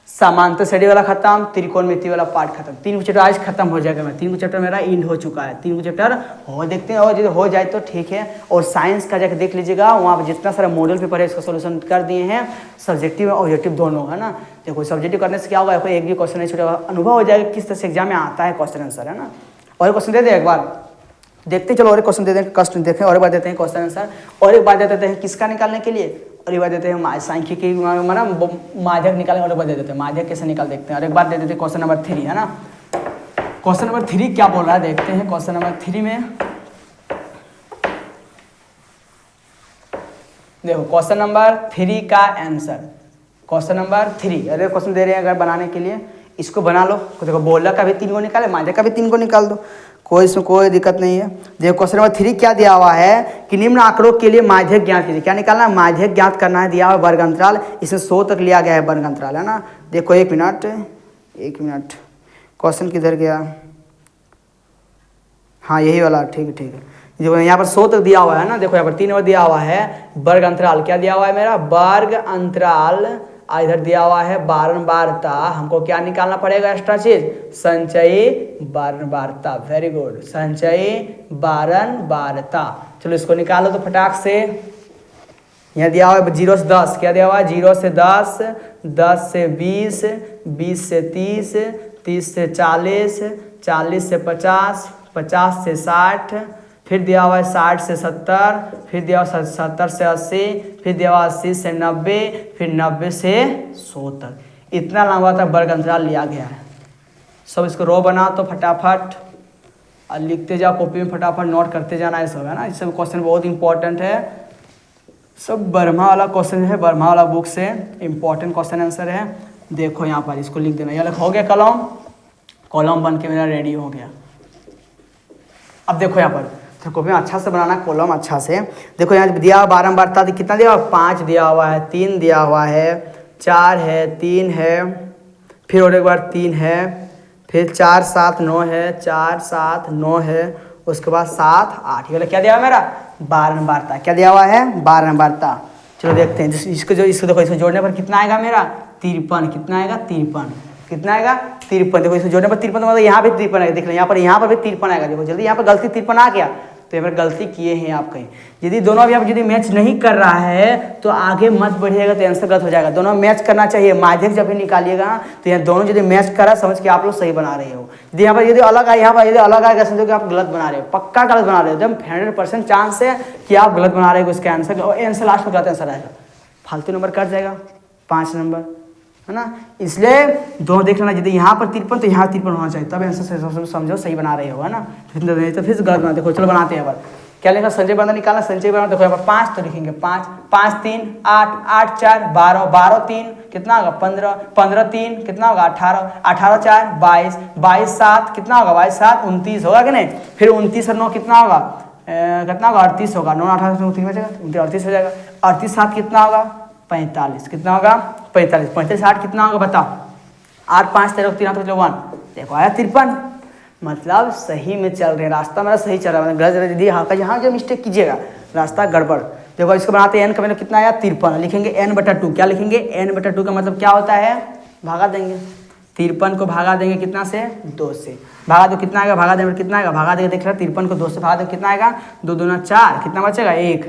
समांतर श्रेणी वाला खत्म, त्रिकोणमिति वाला पार्ट खत्म, 3 चैप्टर आज खत्म हो जाएगा। मैं 3 चैप्टर मेरा इंड हो चुका है, 3 चैप्टर हो देखते हैं, और हो जाए तो ठीक है। और साइंस का जाकर देख लीजिएगा, वहाँ पर जितना सारा मॉडल पेपर है इसका सोल्यूशन कर दिए हैं, सब्जेक्टिव और ऑब्जेक्टिव दोनों, है ना। देखो सब्जेक्टिव करने से क्या होगा, कोई एक भी क्वेश्चन नहीं छूटेगा, अनुभव हो जाएगा किस तरह से एग्जाम में आता है क्वेश्चन आंसर, है ना। और क्वेश्चन दे दे एक बार, देखते चलो और एक क्वेश्चन दे दें, कष्ट देखें, और एक बार देते हैं क्वेश्चन आंसर, और एक बार दे देते हैं किसका निकालने के लिए, और एक बार देते हैं सांख्यिकी माध्यक निकालने, और एक बार दे देते हैं माध्यक कैसे निकाल देखते हैं, और एक बार दे देते हैं क्वेश्चन नंबर 3, है ना। क्वेश्चन नंबर 3 क्या बोल रहा है देखते हैं। क्वेश्चन नंबर 3 में देखो, क्वेश्चन नंबर 3 का आंसर, क्वेश्चन नंबर 3, अरे क्वेश्चन दे रहे हैं अगर बनाने के लिए, इसको बना लो। देखो बोला का भी 3 को निकाले, माध्यक का भी 3 को निकाल दो, कोई इसमें कोई दिक्कत नहीं है। देखो क्वेश्चन नंबर 3 क्या दिया हुआ है कि निम्न आंकड़ों के लिए माध्यक ज्ञात कीजिए, क्या निकालना है, माध्यक ज्ञात करना है, दिया हुआ वर्ग अंतराल, इसमें 100 तक लिया गया है वर्ग अंतराल, है ना। देखो एक मिनट क्वेश्चन किधर गया, हाँ यही वाला, ठीक है। देखो यहाँ पर 100 तक दिया हुआ है ना, देखो यहाँ पर 3 बार दिया हुआ है वर्ग अंतराल, क्या दिया हुआ है मेरा वर्ग अंतराल इधर दिया हुआ है बारंबारता, हमको क्या निकालना पड़ेगा एक्स्ट्रा चीज, संचयी बारंबारता। वेरी गुड, संचयी बारंबारता। चलो इसको निकालो तो फटाक से। यहाँ दिया हुआ है 0 से 10, क्या दिया हुआ है 0 से 10, 10 से 20, 20 से 30, 30 से 40, 40 से 50, 50 से 60, फिर दिया हुआ है 60 से 70, फिर दिया हुआ है 70 से 80, फिर दिया हुआ 80 से 90, फिर 90 से 100 तक। इतना लंबा तक वर्ग अंतराल लिया गया है। सब इसको रो बना तो फटाफट और लिखते जाओ कॉपी में, फटाफट नोट करते जाना है सब, है ना। ये सब क्वेश्चन बहुत इंपॉर्टेंट है, सब बर्मा वाला क्वेश्चन है, बर्मा वाला बुक से इंपॉर्टेंट क्वेश्चन आंसर है। देखो यहाँ पर इसको लिख देना, ये हो गया कॉलम, कॉलम बन के मेरा रेडी हो गया। अब देखो यहाँ पर तो कॉपी में अच्छा से बनाना कॉलम अच्छा से। देखो यहाँ दिया हुआ बारंबारता कितना दिया हुआ, 5 दिया हुआ है, 3 दिया हुआ है, 4 है, 3 है, फिर और एक बार 3 है, फिर 4 7 9 है, 4 7 9 है, उसके बाद 7 8। ये क्या दिया हुआ मेरा बारंबारता, क्या दिया हुआ है बारंबारता। चलो देखते हैं इसको देखो, इसको जोड़ने पर कितना आएगा मेरा 53, कितना आएगा 53, कितना आएगा 53। देखो इसको जोड़ने पर 53 मतलब यहाँ पे 53 आएगा, देख लो यहाँ पर भी 53 आएगा। देखो जल्दी यहाँ पर गलती 53 आ गया, तो यहाँ पर गलती किए हैं आप कहीं। यदि दोनों अभी आप यदि मैच नहीं कर रहा है तो आगे मत बढ़िएगा, तो आंसर गलत हो जाएगा। दोनों मैच करना चाहिए, माध्यक जब भी निकालिएगा तो यहाँ दोनों यदि मैच करा समझ के आप लोग सही बना रहे हो। यदि यहाँ पर यदि अलग आए, यहाँ पर यदि अलग आएगा समझो कि आप गलत बना रहे हो, पक्का गलत बना रहे हो, एकदम 100% चांस है कि आप गलत बना रहे हो इसका आंसर, और आंसर लास्ट में गलत आंसर आएगा, फालतू नंबर कट जाएगा 5 नंबर, है ना। इसलिए दोनों देख लेना, यदि यहाँ पर 53 तो यहाँ 53 होना चाहिए, तब आंसर समझो सही बना रहे हो, है ना। तो फिर गलत बना। देखो चलो बनाते हैं। अब क्या लिखा, संचय बंधन निकालना, संचय बंधन। देखो यहाँ पर 5 तो लिखेंगे 5, 5 3 8, 8 4 12, 12 3 कितना होगा 15, 15 3 कितना होगा 18, 18 4 22, 22 7 कितना होगा 22 7 29 होगा कि नहीं। फिर 29 और 9 कितना होगा, कितना होगा 38 होगा, 9 18 3 बचेगा 38 हो जाएगा। 38 7 कितना होगा 45, कितना होगा 45, 45 8 कितना होगा बताओ, 8 5 13 3 तो 1, देखो आया 53। मतलब सही में चल रहे हैं, रास्ता मेरा सही चल रहा है, गलत दीदी हाँ का यहाँ जो मिस्टेक कीजिएगा रास्ता गड़बड़। देखो इसको बनाते हैं, n का मतलब कितना आया 53, लिखेंगे n/2, क्या लिखेंगे n/2 का मतलब क्या होता है, भागा देंगे 53 को, भागा देंगे कितना से 2 से, भागा दो कितना आएगा, भागा देंगे कितना आएगा, भागा देंगे देख रहे 53 को 2 से भागा देंगे कितना आएगा, 2 दूना 4 कितना बचेगा 1,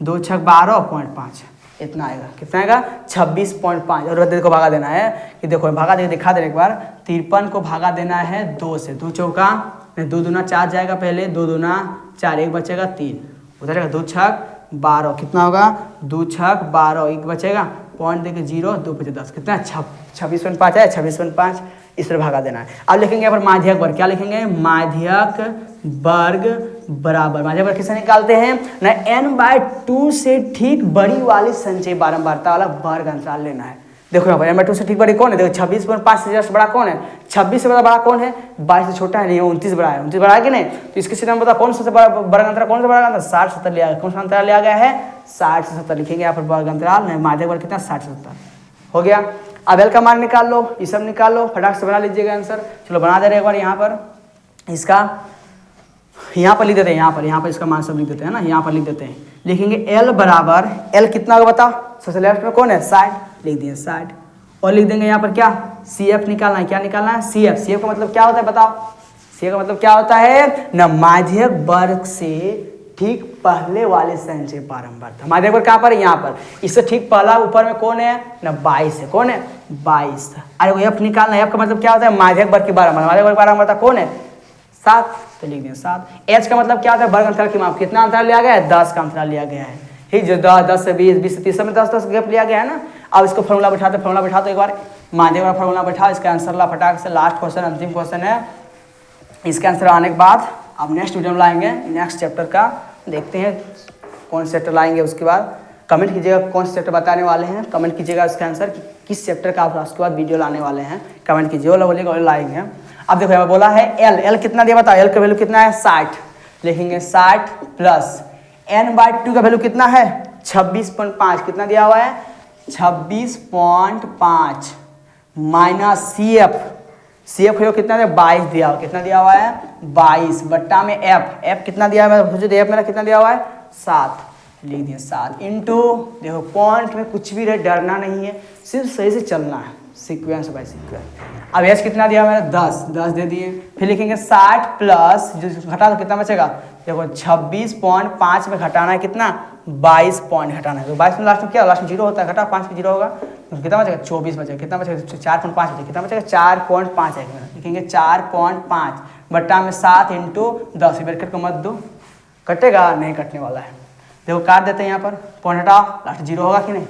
2 6 12.5 इतना आएगा, कितना आएगा 26.5। और देखो भागा देना है कि देखो भागा देके दिखा दे एक बार, 53 को भागा देना है 2 से, 2 चौका 2 दूना 4 जाएगा पहले, 2 दूना 4 1 बचेगा 3, उधर जाएगा 2 6 12 कितना होगा 2 6 12 1 बचेगा, पॉइंट देके 0 2 5 10 कितना 26.5 है, 26.5 इस तरह भागा देना है। अब लिखेंगे यहाँ पर माध्यक वर्ग, क्या लिखेंगे माध्यक वर्ग बराबर, माध्यक वर्ग किसे निकालते हैं ना n/2 से ठीक बड़ी वाली संचयी बारंबारता वाला वर्ग अंतराल लेना है। देखो यहाँ पर n/2 से ठीक बड़ी कौन है, देखो 26.5 से जस्ट बड़ा कौन है, 26 से बड़ा कौन है, 22 से छोटा है नहीं, 29 बड़ा है, 29 बड़ा है कि नहीं। तो इसके सीधा बता कौन सा बड़ा वर्ग अंतराल, कौन सा बड़ा अंतराल 60 70 लिया गया, कौन सा अंतराल लिया गया है 60 से 70, लिखेंगे यहाँ पर वर्ग अंतराल माध्यक वर्ग कितना 60 से 70 हो गया। अब एल का मान निकाल लो, ये सब निकाल लो, फटाक से बना लीजिएगा आंसर। चलो बना दे रहे एक बार, यहाँ पर इसका यहाँ पर लिख देते हैं, यहाँ पर इसका मान सब लिख देते हैं ना, यहाँ पर लिख देते हैं, लिखेंगे L बराबर, L कितना होगा बताओ, सबसे लेफ्ट में कौन है 60, लिख दिए 60, और लिख देंगे यहाँ पर क्या CF निकालना है, क्या निकालना है CF, CF का मतलब क्या होता है बताओ, CF का मतलब क्या होता है ना माध्यक वर्ग से ठीक पहले वाले संचयी बारंबारता, माध्यक वर्ग कहाँ पर है यहाँ पर, इससे ठीक पहला ऊपर में कौन है ना 22 है, कौन है 22। अरे F निकालना है, F का मतलब क्या होता है माध्यक वर्ग की बारंबारता, माध्यक वर्ग बारंबारता कौन है 7, तो लिख दें 7। H का मतलब क्या होता है वर्ग अंतराल की माप, कितना अंतराल लिया गया है 10 का अंतराल लिया गया है, ठीक जो 10 से 20 20 से 30 में 10 गैप लिया गया है ना। अब इसको फॉर्मूला बैठा दो एक बार, माध्यक वाला फॉर्मूला बैठा, इसका आंसर ला फटाक से, लास्ट क्वेश्चन अंतिम क्वेश्चन है, इसका आंसर आने के बाद अब नेक्स्ट वीडियो में लाएंगे, नेक्स्ट चैप्टर का देखते हैं कौन सा चैप्टर लाएंगे, उसके बाद कमेंट कीजिएगा कौन सा चैप्टर बताने वाले हैं, कमेंट कीजिएगा उसका आंसर किस चैप्टर का आप उसके बाद वीडियो लाने वाले हैं, कमेंट कीजिए, वो बोलिएगा लाएंगे। अब देखो यहाँ बोला है L कितना दिया बताओ, L का वैल्यू कितना है 60, लिखेंगे 60 प्लस n/2 का वैल्यू कितना है 26.5, कितना दिया हुआ है 26.5 माइनस CF का कितना दिया 22 दिया हुआ, कितना दिया हुआ है 22 बट्टा में F कितना दिया है, F मेरा कितना दिया हुआ है 7, लिख दिए 7 इंटू, देखो पॉइंट में कुछ भी रहे डरना नहीं है, सिर्फ सही से चलना है, सीक्वेंस बाय सीक्वेंस। अब एच कितना दिया मैंने 10 दे दिए, फिर लिखेंगे 60 प्लस जो घटा तो कितना बचेगा, देखो 26.5 में घटाना है कितना 22 पॉइंट घटाना है, तो 22 में लास्ट में क्या लास्ट में 0 होता है, घटा 5 में 0 होगा तो कितना बचेगा 24 बचेगा, कितना बचेगा 4.5 बचेगा, कितना बचेगा 4.5 है, लिखेंगे 4.5 बट्टा में 7 इंटू 10, ब्रैकेट को मत दो, कटेगा नहीं कटने वाला है। देखो काट देते हैं यहाँ पर, पॉइंट हटाओ, लास्ट 0 होगा कि नहीं,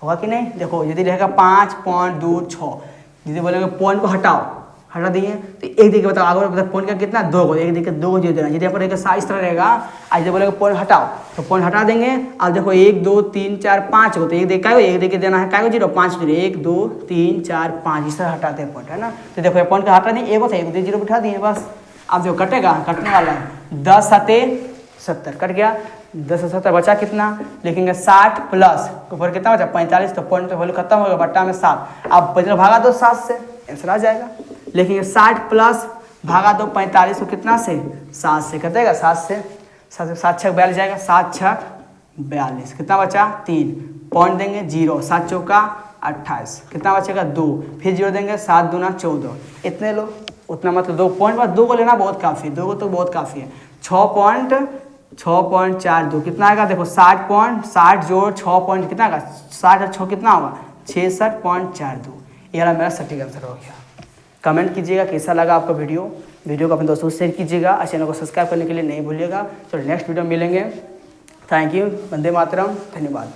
होगा कि नहीं, देखो यदि रहेगा 5.26, यदि बोलेंगे पॉइंट को हटाओ, हटा दिए तो एक देखिए बताओ आगे बताओ पॉइंट का कितना 2 को, एक देखिए 2 को 0 देना, यदि यहाँ पर रहेगा इस तरह रहेगा, आज जब बोलेंगे पॉइंट हटाओ तो पॉइंट हटा देंगे। अब देखो 1 2 3 4 5 को, तो एक देख एक देख देना है, काय को 0 5 0 1 2 3 4 5 इस तरह हटाते हैं पॉइंट, है ना। तो देखो ये पॉइंट का हटा नहीं, एक को था 1 2 0 बिठा दिए बस। अब जो कटेगा कटने वाला है 10 7 70 कट गया, 10 से 70 बचा कितना, लिखेंगे 60 प्लस ऊपर कितना बचा 45, तो पॉइंट का वैल्यू खत्म होगा बट्टा में 7। अब 45 भागा दो 7 से, आंसर आ जाएगा। लिखेंगे 60 प्लस भागा दो 45 को कितना से 7 से, कटेगा 7 से 7 6 42 जाएगा, 7 6 42 कितना बचा 3, पॉइंट देंगे 0, 7 चौका 28 कितना बचेगा 2, फिर 0 देंगे 7 दूना 14, इतने लो उतना मतलब 2 पॉइंट बाद 2 को लेना बहुत काफ़ी है, 2 को तो बहुत काफ़ी है। 6.42 कितना आएगा, देखो 60 जोड़ 6 पॉइंट कितना आएगा 60 और 6 कितना होगा 66.42, ये वाला मेरा सटीक आंसर हो गया। कमेंट कीजिएगा कैसा लगा आपका वीडियो को अपने दोस्तों से शेयर कीजिएगा, चैनल को सब्सक्राइब करने के लिए नहीं भूलिएगा। चलो नेक्स्ट वीडियो में मिलेंगे। थैंक यू, वंदे मातरम, धन्यवाद।